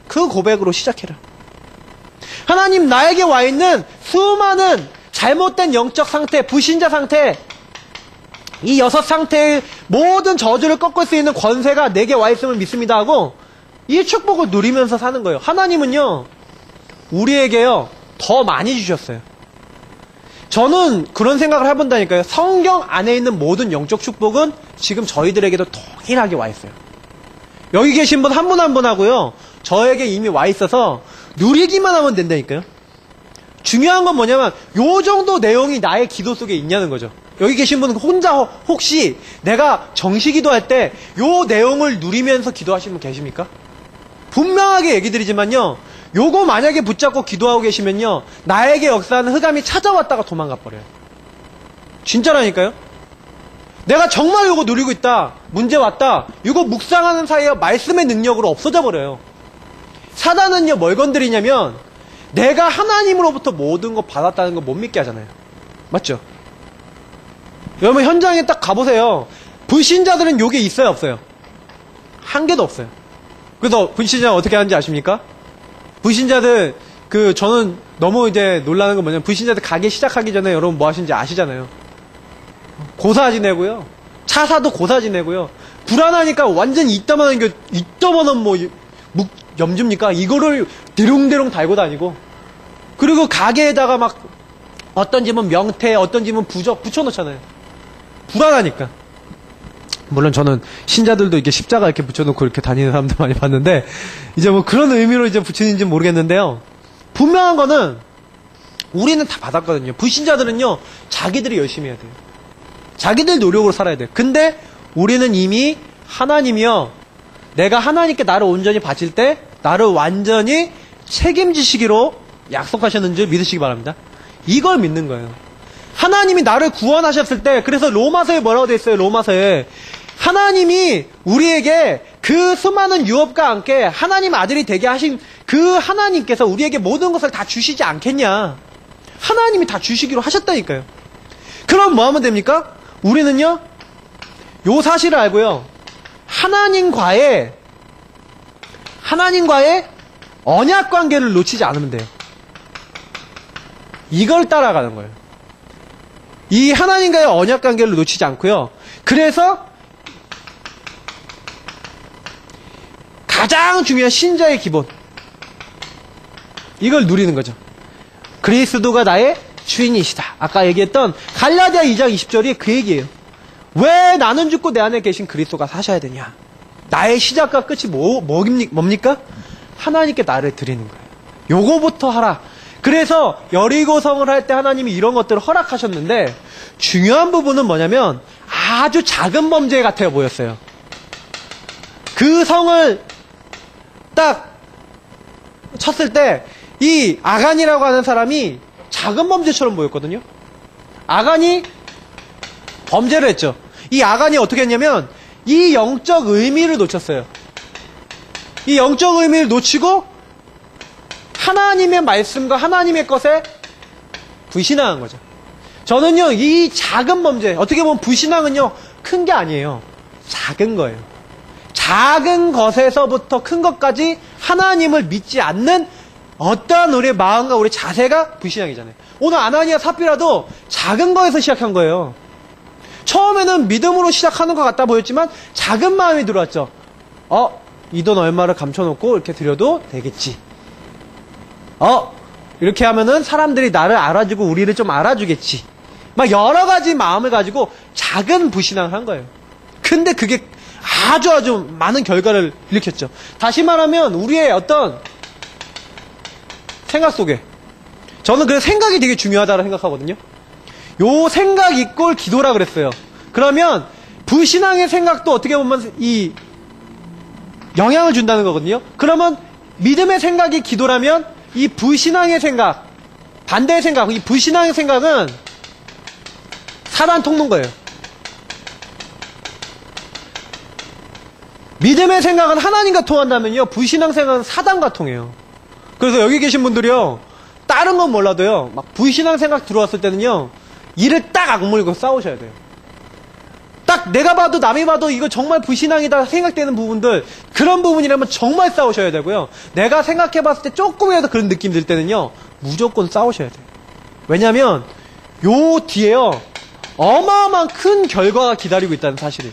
그 고백으로 시작해라. 하나님, 나에게 와 있는 수많은 잘못된 영적 상태, 불신자 상태, 이 6 상태의 모든 저주를 꺾을 수 있는 권세가 내게 와 있음을 믿습니다 하고 이 축복을 누리면서 사는 거예요. 하나님은요, 우리에게요, 더 많이 주셨어요. 저는 그런 생각을 해본다니까요. 성경 안에 있는 모든 영적 축복은 지금 저희들에게도 동일하게 와 있어요. 여기 계신 분 한 분 한 분하고요, 저에게 이미 와 있어서 누리기만 하면 된다니까요. 중요한 건 뭐냐면 요 정도 내용이 나의 기도 속에 있냐는 거죠. 여기 계신 분은 혼자 혹시 내가 정시 기도할 때 요 내용을 누리면서 기도하시는 분 계십니까? 분명하게 얘기 드리지만요, 요거 만약에 붙잡고 기도하고 계시면요, 나에게 역사하는 흑암이 찾아왔다가 도망가 버려요. 진짜라니까요. 내가 정말 요거 누리고 있다, 문제 왔다, 이거 묵상하는 사이에 말씀의 능력으로 없어져 버려요. 사단은요, 뭘 건드리냐면 내가 하나님으로부터 모든 거 받았다는 거 못 믿게 하잖아요. 맞죠? 여러분 현장에 딱 가보세요. 불신자들은 요게 있어요, 없어요? 한 개도 없어요. 그래서 불신자 어떻게 하는지 아십니까? 불신자들, 저는 너무 이제 놀라는 건 뭐냐면, 불신자들 가게 시작하기 전에 여러분 뭐 하시는지 아시잖아요. 고사 지내고요. 차 사도 고사 지내고요. 불안하니까 완전 이따만한 뭐, 염주입니까? 이거를 대롱대롱 달고 다니고. 그리고 가게에다가 막, 어떤 집은 명태, 어떤 집은 부적 붙여놓잖아요. 불안하니까. 물론 저는 신자들도 이렇게 십자가 이렇게 붙여놓고 이렇게 다니는 사람들 많이 봤는데, 이제 뭐 그런 의미로 이제 붙이는지 모르겠는데요. 분명한 거는 우리는 다 받았거든요. 불신자들은요, 자기들이 열심히 해야 돼요. 자기들 노력으로 살아야 돼요. 근데 우리는 이미 하나님이요, 내가 하나님께 나를 온전히 바칠 때 나를 완전히 책임지시기로 약속하셨는 줄 믿으시기 바랍니다. 이걸 믿는 거예요. 하나님이 나를 구원하셨을 때, 그래서 로마서에 뭐라고 되어 있어요? 로마서에 하나님이 우리에게 그 수많은 유업과 함께 하나님 아들이 되게 하신 그 하나님께서 우리에게 모든 것을 다 주시지 않겠냐. 하나님이 다 주시기로 하셨다니까요. 그럼 뭐 하면 됩니까? 우리는요, 요 사실을 알고요, 하나님과의 언약 관계를 놓치지 않으면 돼요. 이걸 따라가는 거예요. 이 하나님과의 언약 관계를 놓치지 않고요. 그래서 가장 중요한 신자의 기본, 이걸 누리는 거죠. 그리스도가 나의 주인이시다. 아까 얘기했던 갈라디아 2장 20절이 그 얘기예요. 왜 나는 죽고 내 안에 계신 그리스도가 사셔야 되냐. 나의 시작과 끝이 뭡니까? 하나님께 나를 드리는 거예요. 요거부터 하라. 그래서 여리고성을 할 때 하나님이 이런 것들을 허락하셨는데, 중요한 부분은 뭐냐면 아주 작은 범죄 같아 보였어요. 그 성을 딱 쳤을 때 이 아간이라고 하는 사람이 작은 범죄처럼 보였거든요. 아간이 범죄를 했죠. 이 아간이 어떻게 했냐면 이 영적 의미를 놓쳤어요. 이 영적 의미를 놓치고 하나님의 말씀과 하나님의 것에 불신앙한 거죠. 저는요, 이 작은 범죄, 어떻게 보면 불신앙은요, 큰 게 아니에요. 작은 거예요. 작은 것에서부터 큰 것까지 하나님을 믿지 않는 어떠한 우리의 마음과 우리의 자세가 불신앙이잖아요. 오늘 아나니아 삽비라도 작은 거에서 시작한 거예요. 처음에는 믿음으로 시작하는 것 같다 보였지만 작은 마음이 들어왔죠. 이 돈 얼마를 감춰놓고 이렇게 드려도 되겠지. 이렇게 하면은 사람들이 나를 알아주고 우리를 좀 알아주겠지. 막 여러 가지 마음을 가지고 작은 불신앙을 한 거예요. 근데 그게 아주 많은 결과를 일으켰죠. 다시 말하면 우리의 어떤 생각 속에, 저는 그 생각이 되게 중요하다고 생각하거든요. 요 생각 이꼴 기도라 그랬어요. 그러면 불신앙의 생각도 어떻게 보면 이 영향을 준다는 거거든요. 그러면 믿음의 생각이 기도라면 이 불신앙의 생각, 반대의 생각, 이 불신앙의 생각은 사단 통로인 거예요. 믿음의 생각은 하나님과 통한다면요, 불신앙 생각은 사단과 통해요. 그래서 여기 계신 분들이요, 다른 건 몰라도요, 막 불신앙 생각 들어왔을 때는요, 이를 딱 악물고 싸우셔야 돼요. 딱 내가 봐도 남이 봐도 이거 정말 불신앙이다 생각되는 부분들, 그런 부분이라면 정말 싸우셔야 되고요. 내가 생각해봤을 때 조금이라도 그런 느낌 들 때는요, 무조건 싸우셔야 돼요. 왜냐면 요 뒤에요, 어마어마한 큰 결과가 기다리고 있다는 사실을.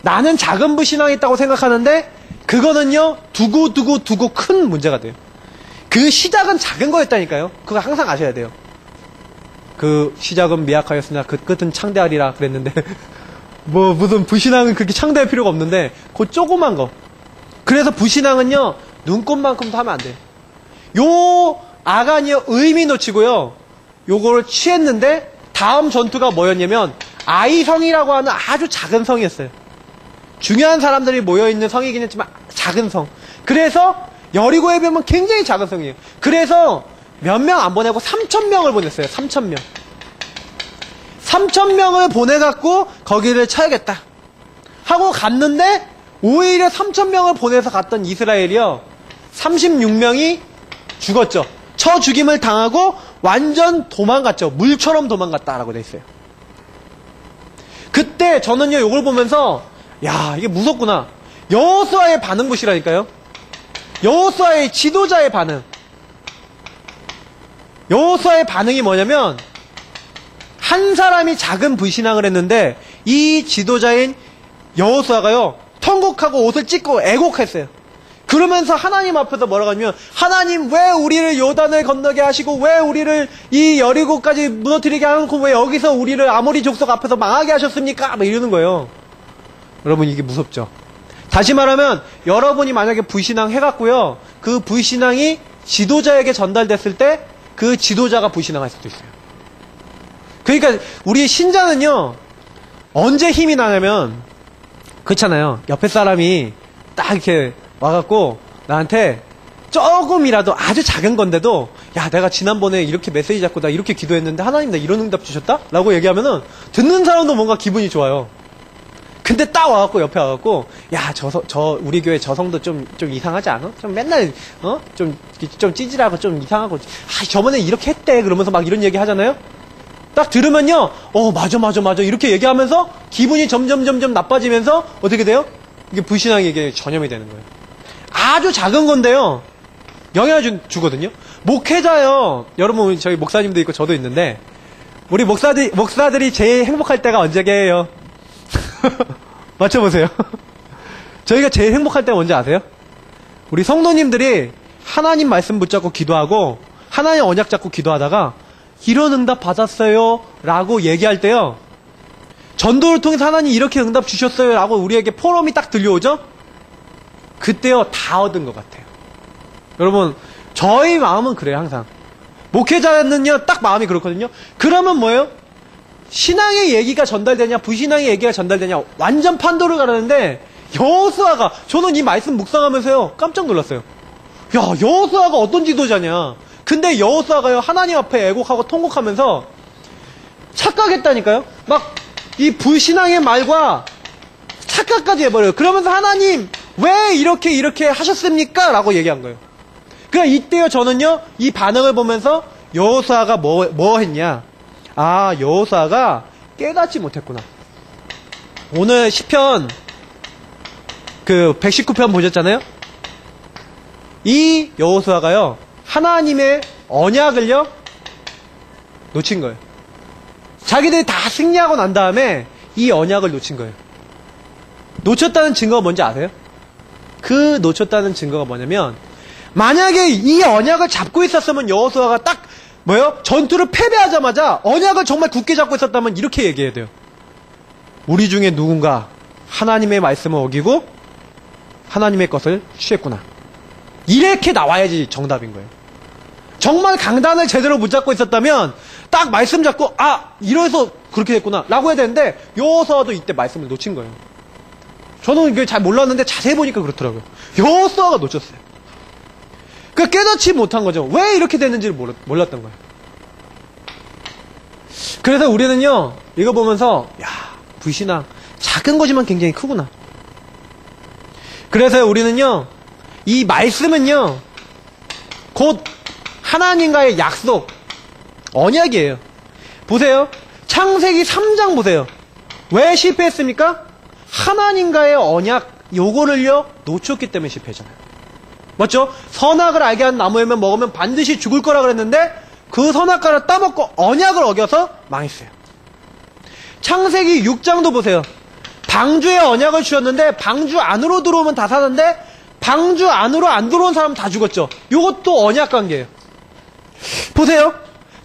나는 작은 불신앙이 있다고 생각하는데 그거는요, 두고 큰 문제가 돼요. 그 시작은 작은 거였다니까요. 그거 항상 아셔야 돼요. 그 시작은 미약하였으나 그 끝은 창대하리라 그랬는데 뭐 무슨 불신앙은 그렇게 창대할 필요가 없는데 그 조그만 거. 그래서 불신앙은요, 눈꽃만큼도 하면 안 돼요. 요 아간이요, 의미 놓치고요, 요거를 취했는데 다음 전투가 뭐였냐면 아이성이라고 하는 아주 작은 성이었어요. 중요한 사람들이 모여있는 성이긴 했지만 작은 성. 그래서 여리고에 비하면 굉장히 작은 성이에요. 그래서 몇 명 안 보내고 3,000명을 보냈어요. 3,000명. 3,000명을 보내갖고 거기를 쳐야겠다 하고 갔는데, 오히려 3,000명을 보내서 갔던 이스라엘이요, 36명이 죽었죠. 쳐 죽임을 당하고 완전 도망갔죠. 물처럼 도망갔다라고 돼 있어요. 그때 저는요, 이걸 보면서 야, 이게 무섭구나. 여호수아의 반응 보시라니까요. 여호수아의 지도자의 반응. 여호수아의 반응이 뭐냐면, 한 사람이 작은 불신앙을 했는데 이 지도자인 여호수아가요, 통곡하고 옷을 찢고 애곡했어요. 그러면서 하나님 앞에서 뭐라고 하냐면, 하나님 왜 우리를 요단을 건너게 하시고 왜 우리를 이 여리고까지 무너뜨리게 하고 왜 여기서 우리를 아모리 족속 앞에서 망하게 하셨습니까? 막 이러는 거예요. 여러분, 이게 무섭죠. 다시 말하면 여러분이 만약에 불신앙 해갖고요, 그 불신앙이 지도자에게 전달됐을 때 그 지도자가 불신앙할 수도 있어요. 그러니까 우리 신자는요, 언제 힘이 나냐면, 그렇잖아요. 옆에 사람이 딱 이렇게 와갖고 나한테 조금이라도, 아주 작은 건데도, 야, 내가 지난번에 이렇게 메시지 잡고 나 이렇게 기도했는데 하나님 나 이런 응답 주셨다? 라고 얘기하면은 듣는 사람도 뭔가 기분이 좋아요. 근데 딱 와갖고 옆에 와갖고, 야, 우리 교회 저 성도 좀 이상하지 않아? 좀 맨날 좀 찌질하고 좀 이상하고, 저번에 이렇게 했대 그러면서 막 이런 얘기 하잖아요. 딱 들으면요, 맞아 이렇게 얘기하면서 기분이 점점 나빠지면서 어떻게 돼요? 이게 불신앙이 이게 전염이 되는 거예요. 아주 작은 건데요, 영향을 주거든요. 목회자요, 여러분, 저희 목사님도 있고 저도 있는데, 우리 목사들이 제일 행복할 때가 언제게요? 맞춰보세요. 저희가 제일 행복할 때가 뭔지 아세요? 우리 성도님들이 하나님 말씀 붙잡고 기도하고 하나님 언약 잡고 기도하다가 이런 응답 받았어요 라고 얘기할 때요, 전도를 통해서 하나님 이렇게 응답 주셨어요 라고 우리에게 포럼이 딱 들려오죠? 그때요, 다 얻은 것 같아요. 여러분, 저희 마음은 그래요. 항상 목회자는요, 딱 마음이 그렇거든요. 그러면 뭐예요? 신앙의 얘기가 전달되냐 불신앙의 얘기가 전달되냐 완전 판도를 가르는데, 여호수아가, 저는 이 말씀 묵상하면서요 깜짝 놀랐어요. 야, 여호수아가 어떤 지도자냐. 근데 여호수아가요, 하나님 앞에 애곡하고 통곡하면서 착각했다니까요. 막 이 불신앙의 말과 착각까지 해버려요. 그러면서 하나님 왜 이렇게 하셨습니까? 라고 얘기한 거예요. 그러니까 이때요, 저는요 이 반응을 보면서 여호수아가 뭐 했냐, 여호수아가 깨닫지 못했구나. 오늘 시편 그 119편 보셨잖아요. 이 여호수아가요, 하나님의 언약을요, 놓친 거예요. 자기들이 다 승리하고 난 다음에 이 언약을 놓친 거예요. 놓쳤다는 증거가 뭔지 아세요? 그 놓쳤다는 증거가 뭐냐면, 만약에 이 언약을 잡고 있었으면 여호수아가 딱 전투를 패배하자마자 언약을 정말 굳게 잡고 있었다면 이렇게 얘기해야 돼요. 우리 중에 누군가 하나님의 말씀을 어기고 하나님의 것을 취했구나. 이렇게 나와야지 정답인 거예요. 정말 강단을 제대로 못 잡고 있었다면 딱 말씀 잡고 이래서 그렇게 됐구나 라고 해야 되는데, 여호수아도 이때 말씀을 놓친 거예요. 저는 이게 잘 몰랐는데 자세히 보니까 그렇더라고요. 여호수아가 놓쳤어요. 그러니까 깨닫지 못한 거죠. 왜 이렇게 됐는지를 몰랐던 거예요. 그래서 우리는요, 이거 보면서 불신앙 작은 거지만 굉장히 크구나. 그래서 우리는요, 이 말씀은요, 곧 하나님과의 약속, 언약이에요. 보세요. 창세기 3장 보세요. 왜 실패했습니까? 하나님과의 언약, 요거를요, 놓쳤기 때문에 실패했잖아요. 맞죠? 선악을 알게 한 나무에만 먹으면 반드시 죽을 거라 그랬는데, 그 선악과를 따먹고 언약을 어겨서 망했어요. 창세기 6장도 보세요. 방주에 언약을 주었는데, 방주 안으로 들어오면 다 사는데, 방주 안으로 안 들어온 사람 다 죽었죠. 요것도 언약 관계예요. 보세요.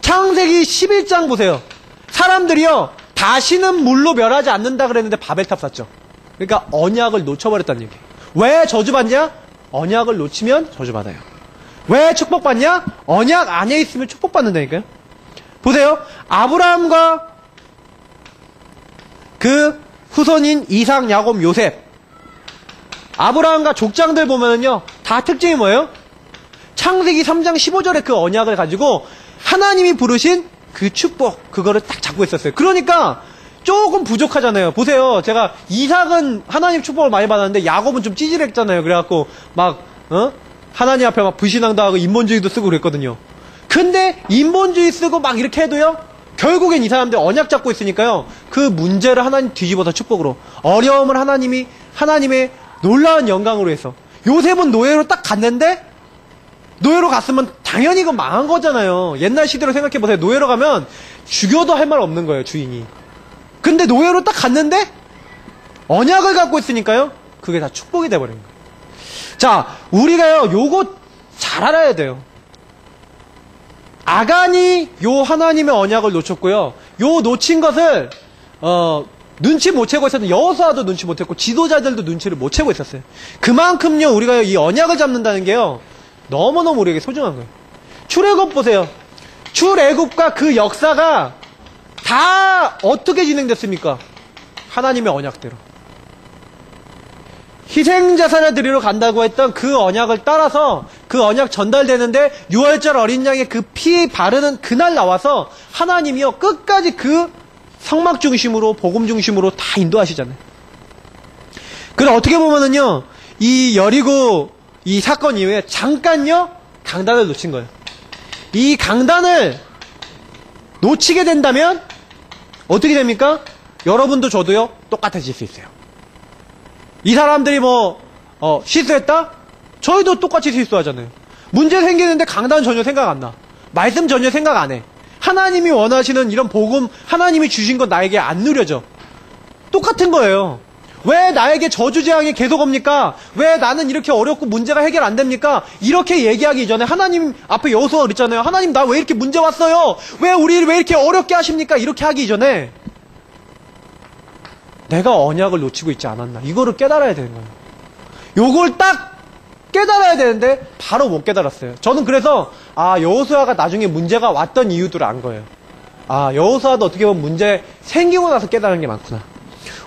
창세기 11장 보세요. 사람들이요, 다시는 물로 멸하지 않는다 그랬는데 바벨탑 샀죠. 그러니까 언약을 놓쳐버렸다는 얘기예요. 왜 저주받냐? 언약을 놓치면 저주받아요. 왜 축복받냐? 언약 안에 있으면 축복받는다니까요. 보세요. 아브라함과 그 후손인 이삭, 야곱, 요셉, 아브라함과 족장들 보면은요, 다 특징이 뭐예요? 창세기 3장 15절에 그 언약을 가지고 하나님이 부르신 그 축복, 그거를 딱 잡고 있었어요. 그러니까 조금 부족하잖아요. 보세요. 제가 이삭은 하나님 축복을 많이 받았는데 야곱은 좀 찌질했잖아요. 그래갖고 하나님 앞에 막 불신앙도 하고 인본주의도 쓰고 그랬거든요. 근데 인본주의 쓰고 막 이렇게 해도요, 결국엔 이 사람들 언약 잡고 있으니까요, 그 문제를 하나님 뒤집어서 축복으로, 어려움을 하나님의 놀라운 영광으로 해서. 요셉은 노예로 딱 갔는데, 노예로 갔으면 당연히 이건 망한 거잖아요. 옛날 시대로 생각해보세요. 노예로 가면 죽여도 할 말 없는 거예요, 주인이. 근데 노예로 딱 갔는데 언약을 갖고 있으니까요, 그게 다 축복이 돼버린 거예요. 자, 우리가요, 요거 잘 알아야 돼요. 아간이 요 하나님의 언약을 놓쳤고요, 요 놓친 것을 눈치 못 채고 있었던 여호수아도 눈치 못 채고 지도자들도 눈치를 못 채고 있었어요. 그만큼요, 우리가 이 언약을 잡는다는 게요, 너무너무 우리에게 소중한 거예요. 출애굽 보세요. 출애굽과 그 역사가 다 어떻게 진행됐습니까? 하나님의 언약대로. 희생자산을 드리러 간다고 했던 그 언약을 따라서 그 언약 전달되는데, 6월절 어린 양의 그 피 바르는 그날 나와서 하나님이요, 끝까지 그 성막 중심으로, 복음 중심으로 다 인도하시잖아요. 그래서 어떻게 보면은요, 이 여리고 이 사건 이후에 잠깐요, 강단을 놓친 거예요. 이 강단을 놓치게 된다면 어떻게 됩니까? 여러분도 저도요, 똑같아질 수 있어요. 이 사람들이 실수했다? 저희도 똑같이 실수하잖아요. 문제 생기는데 강단 전혀 생각 안 나. 말씀 전혀 생각 안 해. 하나님이 원하시는 이런 복음, 하나님이 주신 건 나에게 안 누려져. 똑같은 거예요. 왜 나에게 저주재앙이 계속 옵니까? 왜 나는 이렇게 어렵고 문제가 해결 안 됩니까? 이렇게 얘기하기 전에 하나님 앞에 여호수아가 그랬잖아요. 하나님, 나 왜 이렇게 문제 왔어요? 왜 우리를 왜 이렇게 어렵게 하십니까? 이렇게 하기 전에 내가 언약을 놓치고 있지 않았나, 이거를 깨달아야 되는 거예요. 요걸 딱 깨달아야 되는데 바로 못 깨달았어요. 저는 그래서 여호수아가 나중에 문제가 왔던 이유들을 안 거예요. 여호수아도 어떻게 보면 문제 생기고 나서 깨달은 게 많구나.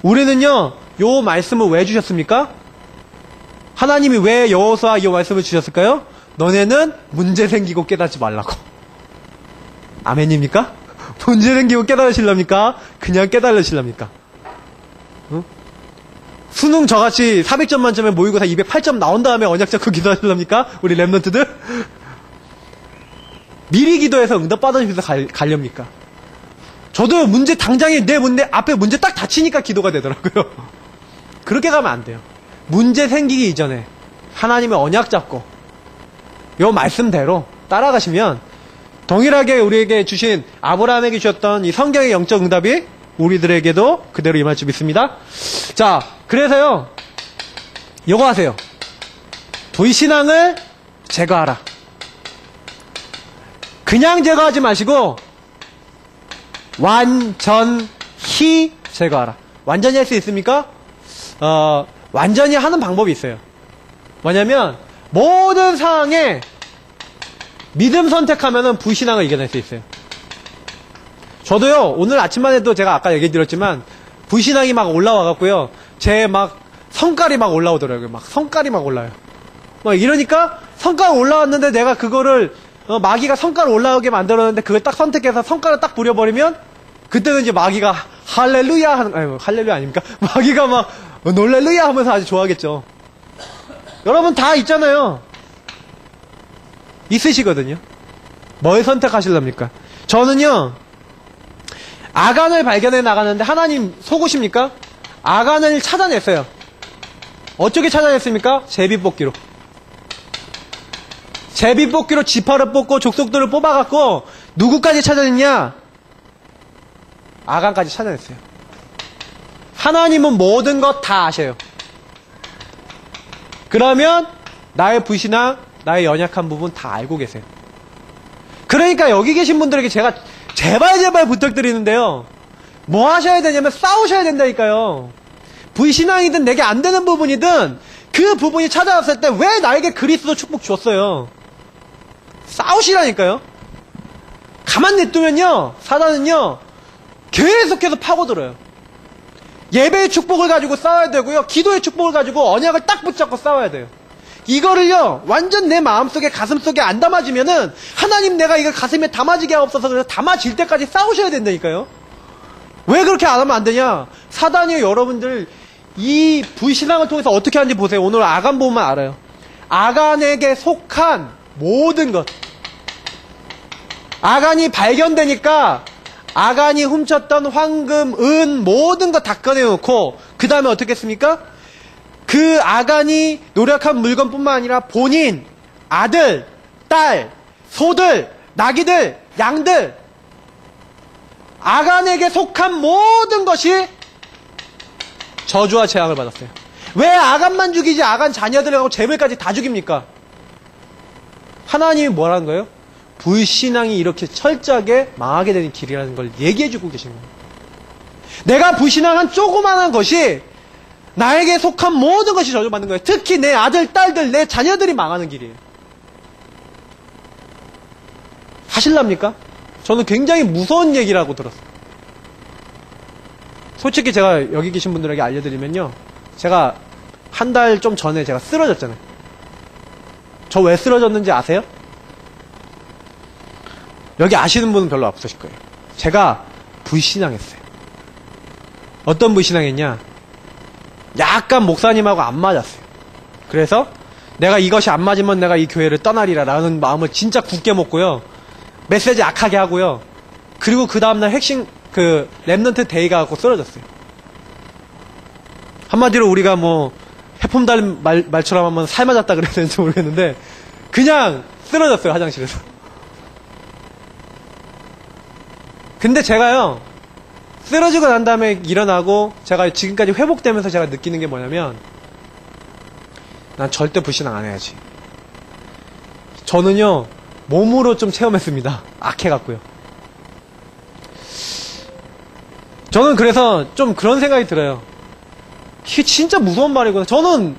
우리는요, 요 말씀을 왜 주셨습니까? 하나님이 왜 여호수아 이 말씀을 주셨을까요? 너네는 문제 생기고 깨닫지 말라고. 아멘입니까? 문제 생기고 깨달으실랍니까? 그냥 깨달으실랍니까? 응? 수능 저같이 400점 만점에 모의고사 208점 나온 다음에 언약 잡고 기도하실랍니까? 우리 랩런트들? 미리 기도해서 응답 받으시면서 가렵니까? 저도 문제 당장에 내 앞에 문제 딱 닥치니까 기도가 되더라고요. 그렇게 가면 안 돼요. 문제 생기기 이전에 하나님의 언약 잡고 요 말씀대로 따라가시면 동일하게 우리에게 주신 아브라함에게 주셨던 이 성경의 영적 응답이 우리들에게도 그대로 임할 줄 믿습니다. 자, 그래서요, 요거 하세요. 불신앙을 제거하라. 그냥 제거하지 마시고 완전히 제거하라. 완전히 할 수 있습니까? 완전히 하는 방법이 있어요. 뭐냐면 모든 상황에 믿음 선택하면은 불신앙을 이겨낼 수 있어요. 저도요, 오늘 아침만 해도 제가 아까 얘기 드렸지만 불신앙이 막 올라와갖고요, 제 막 성깔이 막 올라오더라고요. 막 성깔이 막 올라요. 막 이러니까 성깔 올라왔는데 내가 그거를 마귀가 성깔 올라오게 만들었는데 그걸 딱 선택해서 성깔을 딱 부려버리면 그때는 이제 마귀가 할렐루야 하는, 아니 할렐루야 아닙니까? 마귀가 막 놀렐루야 하면서 아주 좋아하겠죠. 여러분 다 있잖아요. 있으시거든요. 뭘 선택하실랍니까? 저는요, 아간을 발견해 나가는데 하나님 속으십니까? 아간을 찾아냈어요. 어떻게 찾아냈습니까? 제비뽑기로. 제비뽑기로 지파를 뽑고 족속들을 뽑아갖고 누구까지 찾아냈냐? 아간까지 찾아냈어요. 하나님은 모든 것 다 아셔요. 그러면 나의 불신앙, 나의 연약한 부분 다 알고 계세요. 그러니까 여기 계신 분들에게 제가 제발 부탁드리는데요, 뭐 하셔야 되냐면 싸우셔야 된다니까요. 불신앙이든 내게 안 되는 부분이든 그 부분이 찾아왔을 때 왜 나에게 그리스도 축복 줬어요? 싸우시라니까요. 가만 냅두면요, 사단은요 계속해서 파고들어요. 예배의 축복을 가지고 싸워야 되고요, 기도의 축복을 가지고 언약을 딱 붙잡고 싸워야 돼요. 이거를요 완전 내 마음속에 가슴속에 안 담아지면은 하나님 내가 이걸 가슴에 담아지게 하옵소서, 그래서 담아질 때까지 싸우셔야 된다니까요. 왜 그렇게 안 하면 안 되냐? 사단이 여러분들 이 불신앙을 통해서 어떻게 하는지 보세요. 오늘 아간 보면 알아요. 아간에게 속한 모든 것, 아간이 발견되니까 아간이 훔쳤던 황금, 은 모든 거 다 꺼내놓고 그 다음에 어떻게 했습니까? 그 아간이 노력한 물건뿐만 아니라 본인, 아들, 딸, 소들, 나귀들, 양들, 아간에게 속한 모든 것이 저주와 재앙을 받았어요. 왜 아간만 죽이지 아간 자녀들하고 제물까지 다 죽입니까? 하나님이 뭐라는 거예요? 불신앙이 이렇게 철저하게 망하게 되는 길이라는 걸 얘기해주고 계신 거예요. 내가 불신앙한 조그마한 것이 나에게 속한 모든 것이 저주받는 거예요. 특히 내 아들, 딸들, 내 자녀들이 망하는 길이에요. 하실랍니까? 저는 굉장히 무서운 얘기라고 들었어요. 솔직히 제가 여기 계신 분들에게 알려드리면요, 제가 한 달 좀 전에 제가 쓰러졌잖아요. 저 왜 쓰러졌는지 아세요? 여기 아시는 분은 별로 없으실 거예요. 제가 불신앙했어요. 어떤 불신앙했냐? 약간 목사님하고 안 맞았어요. 그래서 내가 이것이 안 맞으면 내가 이 교회를 떠나리라 라는 마음을 진짜 굳게 먹고요, 메시지 악하게 하고요, 그리고 그 다음날 핵심 그 랩넌트 데이가 갖고 쓰러졌어요. 한마디로 우리가 뭐 해품달 말처럼 한번 살 맞았다 그래야 되는지 모르겠는데 그냥 쓰러졌어요, 화장실에서. 근데 제가요, 쓰러지고 난 다음에 일어나고 제가 지금까지 회복되면서 제가 느끼는 게 뭐냐면, 난 절대 불신앙 안 해야지. 저는요 몸으로 좀 체험했습니다. 악해갖고요. 저는 그래서 좀 그런 생각이 들어요. 이게 진짜 무서운 말이구나. 저는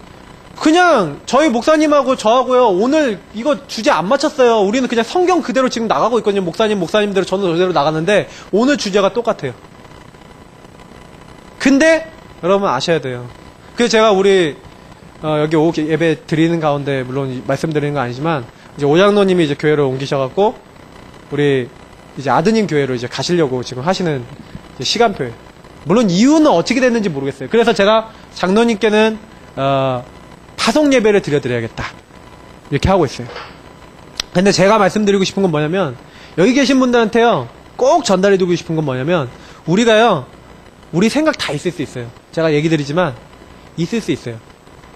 그냥 저희 목사님하고 저하고요, 오늘 이거 주제 안 맞췄어요. 우리는 그냥 성경 그대로 지금 나가고 있거든요. 목사님대로 저는 저대로 나가는데 오늘 주제가 똑같아요. 근데 여러분 아셔야 돼요. 그래서 제가 우리 여기 예배 드리는 가운데 물론 말씀드리는 건 아니지만 이제 오장로님이 이제 교회로 옮기셔갖고 우리 이제 아드님 교회로 이제 가시려고 지금 하시는 이제 시간표예요. 물론 이유는 어떻게 됐는지 모르겠어요. 그래서 제가 장로님께는 파송 예배를 드려드려야겠다 이렇게 하고 있어요. 근데 제가 말씀드리고 싶은 건 뭐냐면, 여기 계신 분들한테요 꼭 전달해두고 싶은 건 뭐냐면, 우리가요 우리 생각 다 있을 수 있어요. 제가 얘기 드리지만 있을 수 있어요.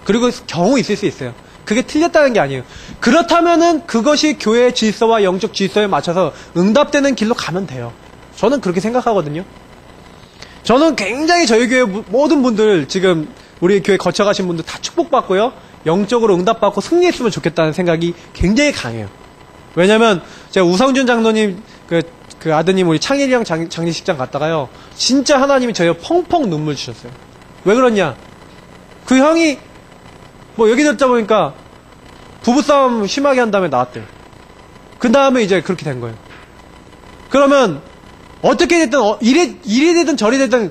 그리고 경우 있을 수 있어요. 그게 틀렸다는 게 아니에요. 그렇다면은 그것이 교회의 질서와 영적 질서에 맞춰서 응답되는 길로 가면 돼요. 저는 그렇게 생각하거든요. 저는 굉장히 저희 교회 모든 분들, 지금 우리 교회 거쳐가신 분들 다 축복받고요, 영적으로 응답받고 승리했으면 좋겠다는 생각이 굉장히 강해요. 왜냐면 제가 우성준 장로님 그 아드님 우리 창일이형 장례식장 갔다가요, 진짜 하나님이 저희가 펑펑 눈물 주셨어요. 왜 그러냐? 그 형이 뭐 얘기 듣다 보니까 부부싸움 심하게 한 다음에 나왔대요. 그 다음에 이제 그렇게 된 거예요. 그러면 어떻게 됐든 이리 되든 저리 되든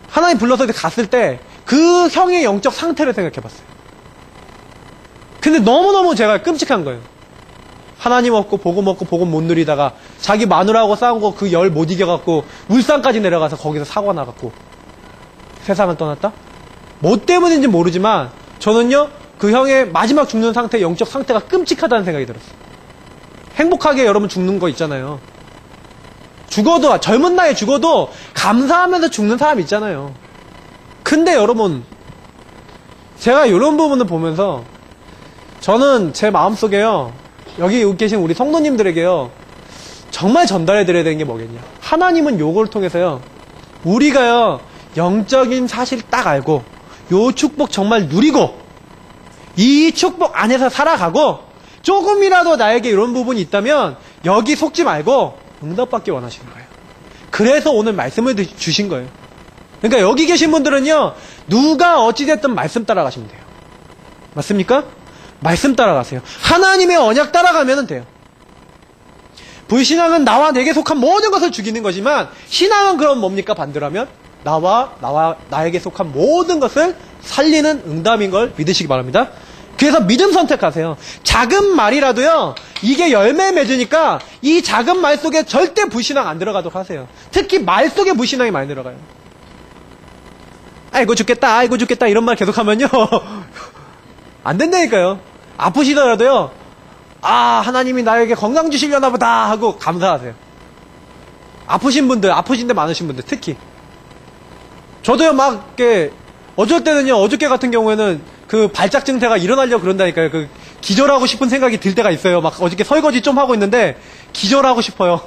하나님 불러서 갔을 때 그 형의 영적 상태를 생각해봤어요. 근데 너무너무 제가 끔찍한 거예요. 하나님 없고 복음 없고 복음 못 누리다가 자기 마누라하고 싸운 거 그 열 못 이겨갖고 울산까지 내려가서 거기서 사고 나갖고 세상을 떠났다? 뭐 때문인지 모르지만 저는요, 그 형의 마지막 죽는 상태, 영적 상태가 끔찍하다는 생각이 들었어요. 행복하게 여러분 죽는 거 있잖아요. 죽어도, 젊은 나이에 죽어도 감사하면서 죽는 사람 있잖아요. 근데 여러분, 제가 이런 부분을 보면서 저는 제 마음속에요, 여기 계신 우리 성도님들에게요, 정말 전달해드려야 되는 게 뭐겠냐. 하나님은 요걸 통해서요, 우리가요, 영적인 사실 딱 알고 요 축복 정말 누리고 이 축복 안에서 살아가고 조금이라도 나에게 이런 부분이 있다면 여기 속지 말고 응답받기 원하시는 거예요. 그래서 오늘 말씀을 주신 거예요. 그러니까 여기 계신 분들은요, 누가 어찌됐든 말씀 따라가시면 돼요. 맞습니까? 말씀 따라가세요. 하나님의 언약 따라가면 돼요. 불신앙은 나와 내게 속한 모든 것을 죽이는 거지만, 신앙은 그럼 뭡니까? 반대로 하면 나에게 속한 모든 것을 살리는 응답인 걸 믿으시기 바랍니다. 그래서 믿음 선택하세요. 작은 말이라도요, 이게 열매 맺으니까 이 작은 말 속에 절대 불신앙 안 들어가도록 하세요. 특히 말 속에 불신앙이 많이 들어가요. 아이고 죽겠다 이런 말 계속하면요 안 된다니까요. 아프시더라도요, 아, 하나님이 나에게 건강 주시려나 보다 하고 감사하세요. 아프신 분들, 아프신데 많으신 분들 특히. 저도요, 막 이렇게 어쩔 때는요, 어저께 같은 경우에는 그 발작 증세가 일어나려고 그런다니까요. 그 기절하고 싶은 생각이 들 때가 있어요. 막 어저께 설거지 좀 하고 있는데 기절하고 싶어요.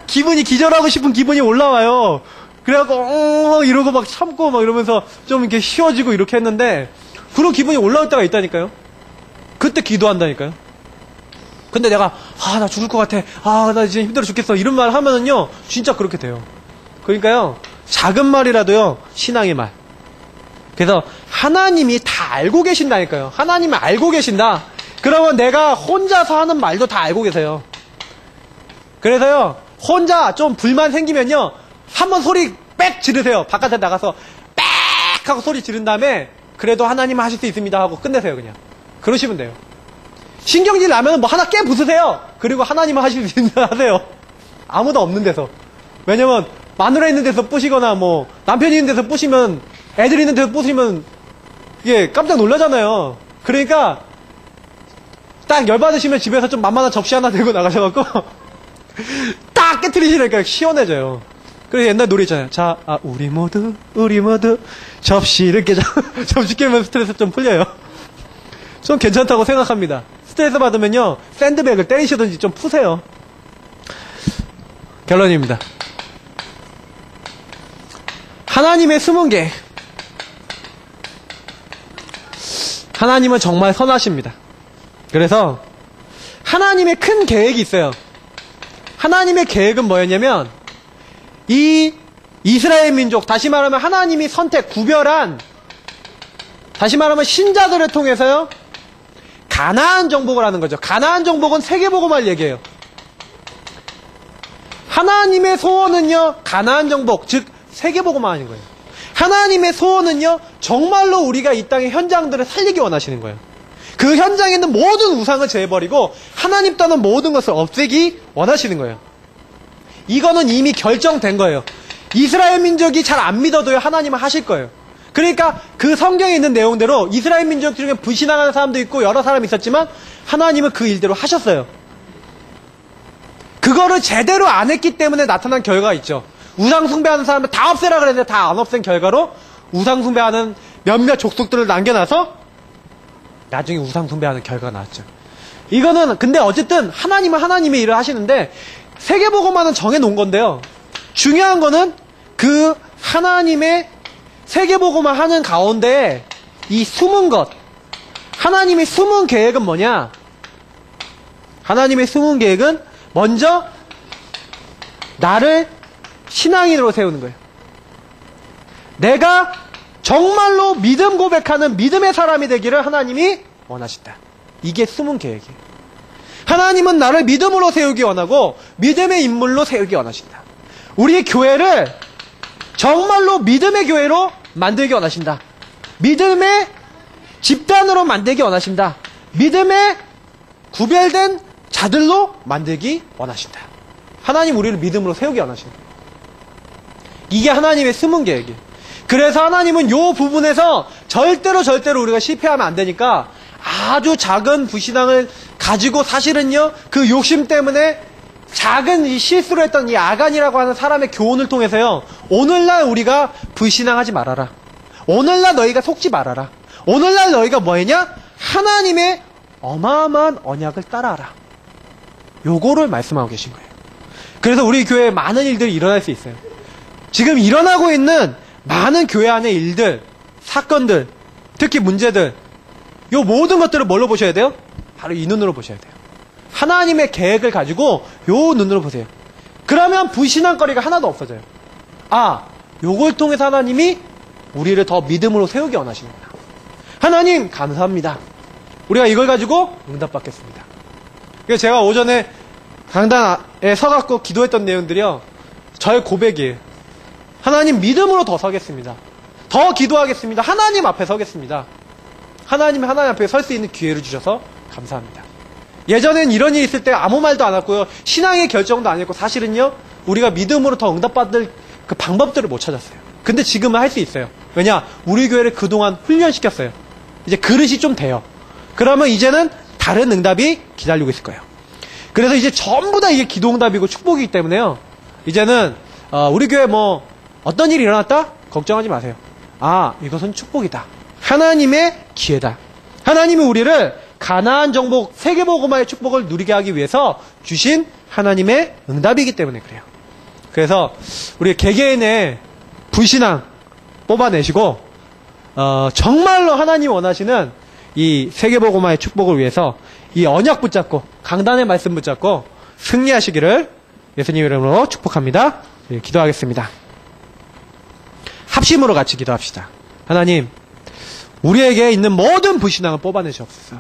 기절하고 싶은 기분이 올라와요. 그래갖고 이러고 막 참고 막 이러면서 좀 이렇게 쉬워지고 이렇게 했는데, 그런 기분이 올라올 때가 있다니까요. 그때 기도한다니까요. 근데 내가 나 죽을 것 같아, 나 이제 힘들어 죽겠어, 이런 말 하면은요, 진짜 그렇게 돼요. 그러니까요, 작은 말이라도요, 신앙의 말. 그래서 하나님이 다 알고 계신다니까요. 하나님이 알고 계신다. 그러면 내가 혼자서 하는 말도 다 알고 계세요. 그래서요, 혼자 좀 불만 생기면요, 한번 소리 빽 지르세요. 바깥에 나가서 빽 하고 소리 지른 다음에 그래도 하나님은 하실 수 있습니다 하고 끝내세요. 그냥 그러시면 돼요. 신경질 나면 뭐 하나 깨 부수세요. 그리고 하나님은 하실 수 있습니다 하세요. 아무도 없는 데서. 왜냐면 마누라 있는 데서 뿌시거나 뭐 남편이 있는 데서 뿌시면, 애들 있는 데서 뿌시면 이게 깜짝 놀라잖아요. 그러니까 딱 열받으시면 집에서 좀 만만한 접시 하나 들고 나가셔갖고 딱 깨트리시니까 시원해져요. 그래서 옛날 노래 있잖아요. 자, 우리 모두 접시를 깨자. 접시 깨면 스트레스 좀 풀려요. 좀 괜찮다고 생각합니다. 스트레스 받으면요, 샌드백을 때리시든지 좀 푸세요. 결론입니다. 하나님의 숨은 계. 하나님은 정말 선하십니다. 그래서 하나님의 큰 계획이 있어요. 하나님의 계획은 뭐였냐면, 이 이스라엘 민족, 다시 말하면 하나님이 구별한, 다시 말하면 신자들을 통해서요, 가나안 정복을 하는 거죠. 가나안 정복은 세계복음을 얘기해요. 하나님의 소원은요, 가나안 정복, 즉 세계복음을 하는 거예요. 하나님의 소원은요, 정말로 우리가 이 땅의 현장들을 살리기 원하시는 거예요. 그 현장에 있는 모든 우상을 제해버리고 하나님 떠난 모든 것을 없애기 원하시는 거예요. 이거는 이미 결정된 거예요. 이스라엘 민족이 잘 안 믿어도요, 하나님은 하실 거예요. 그러니까 그 성경에 있는 내용대로 이스라엘 민족 중에 불신앙하는 사람도 있고 여러 사람이 있었지만 하나님은 그 일대로 하셨어요. 그거를 제대로 안 했기 때문에 나타난 결과가 있죠. 우상 숭배하는 사람을 다 없애라 그랬는데 다 안 없앤 결과로 우상 숭배하는 몇몇 족속들을 남겨놔서 나중에 우상 숭배하는 결과가 나왔죠. 이거는 근데 어쨌든 하나님은 하나님의 일을 하시는데 세계복음화는 정해놓은 건데요. 중요한 거는 그 하나님의 세계복음화 하는 가운데 이 숨은 것, 하나님의 숨은 계획은 뭐냐? 하나님의 숨은 계획은 먼저 나를 신앙인으로 세우는 거예요. 내가 정말로 믿음 고백하는 믿음의 사람이 되기를 하나님이 원하신다. 이게 숨은 계획이에요. 하나님은 나를 믿음으로 세우기 원하고 믿음의 인물로 세우기 원하신다. 우리 교회를 정말로 믿음의 교회로 만들기 원하신다. 믿음의 집단으로 만들기 원하신다. 믿음의 구별된 자들로 만들기 원하신다. 하나님 우리를 믿음으로 세우기 원하신다. 이게 하나님의 숨은 계획이에요. 그래서 하나님은 이 부분에서 절대로 우리가 실패하면 안 되니까 아주 작은 불신앙을 가지고 사실은요, 그 욕심 때문에 작은 이 실수를 했던 이 아간이라고 하는 사람의 교훈을 통해서요, 오늘날 우리가 불신앙하지 말아라. 오늘날 너희가 속지 말아라. 오늘날 너희가 뭐 했냐? 하나님의 어마어마한 언약을 따라하라. 요거를 말씀하고 계신 거예요. 그래서 우리 교회에 많은 일들이 일어날 수 있어요. 지금 일어나고 있는 많은 교회 안의 일들, 사건들, 특히 문제들, 요 모든 것들을 뭘로 보셔야 돼요? 바로 이 눈으로 보셔야 돼요. 하나님의 계획을 가지고 요 눈으로 보세요. 그러면 불신앙거리가 하나도 없어져요. 아, 요걸 통해서 하나님이 우리를 더 믿음으로 세우기 원하시는구나. 하나님 감사합니다. 우리가 이걸 가지고 응답받겠습니다. 그래서 제가 오전에 강단에 서갖고 기도했던 내용들이요, 저의 고백이에요. 하나님 믿음으로 더 서겠습니다. 더 기도하겠습니다. 하나님 앞에 서겠습니다. 하나님 앞에 설 수 있는 기회를 주셔서 감사합니다. 예전엔 이런 일이 있을 때 아무 말도 안 했고요, 신앙의 결정도 안 했고, 사실은요 우리가 믿음으로 더 응답받을 그 방법들을 못 찾았어요. 근데 지금은 할 수 있어요. 왜냐? 우리 교회를 그동안 훈련시켰어요. 이제 그릇이 좀 돼요. 그러면 이제는 다른 응답이 기다리고 있을 거예요. 그래서 이제 전부 다 이게 기도응답이고 축복이기 때문에요, 이제는 우리 교회 뭐 어떤 일이 일어났다? 걱정하지 마세요. 아, 이것은 축복이다. 하나님의 기회다. 하나님이 우리를 가나안 정복, 세계복음화의 축복을 누리게 하기 위해서 주신 하나님의 응답이기 때문에 그래요. 그래서 우리 개개인의 불신앙 뽑아내시고 정말로 하나님 원하시는 이 세계복음화의 축복을 위해서 이 언약 붙잡고 강단의 말씀 붙잡고 승리하시기를 예수님 이름으로 축복합니다. 예, 기도하겠습니다. 합심으로 같이 기도합시다. 하나님, 우리에게 있는 모든 불신앙을 뽑아내시옵소서.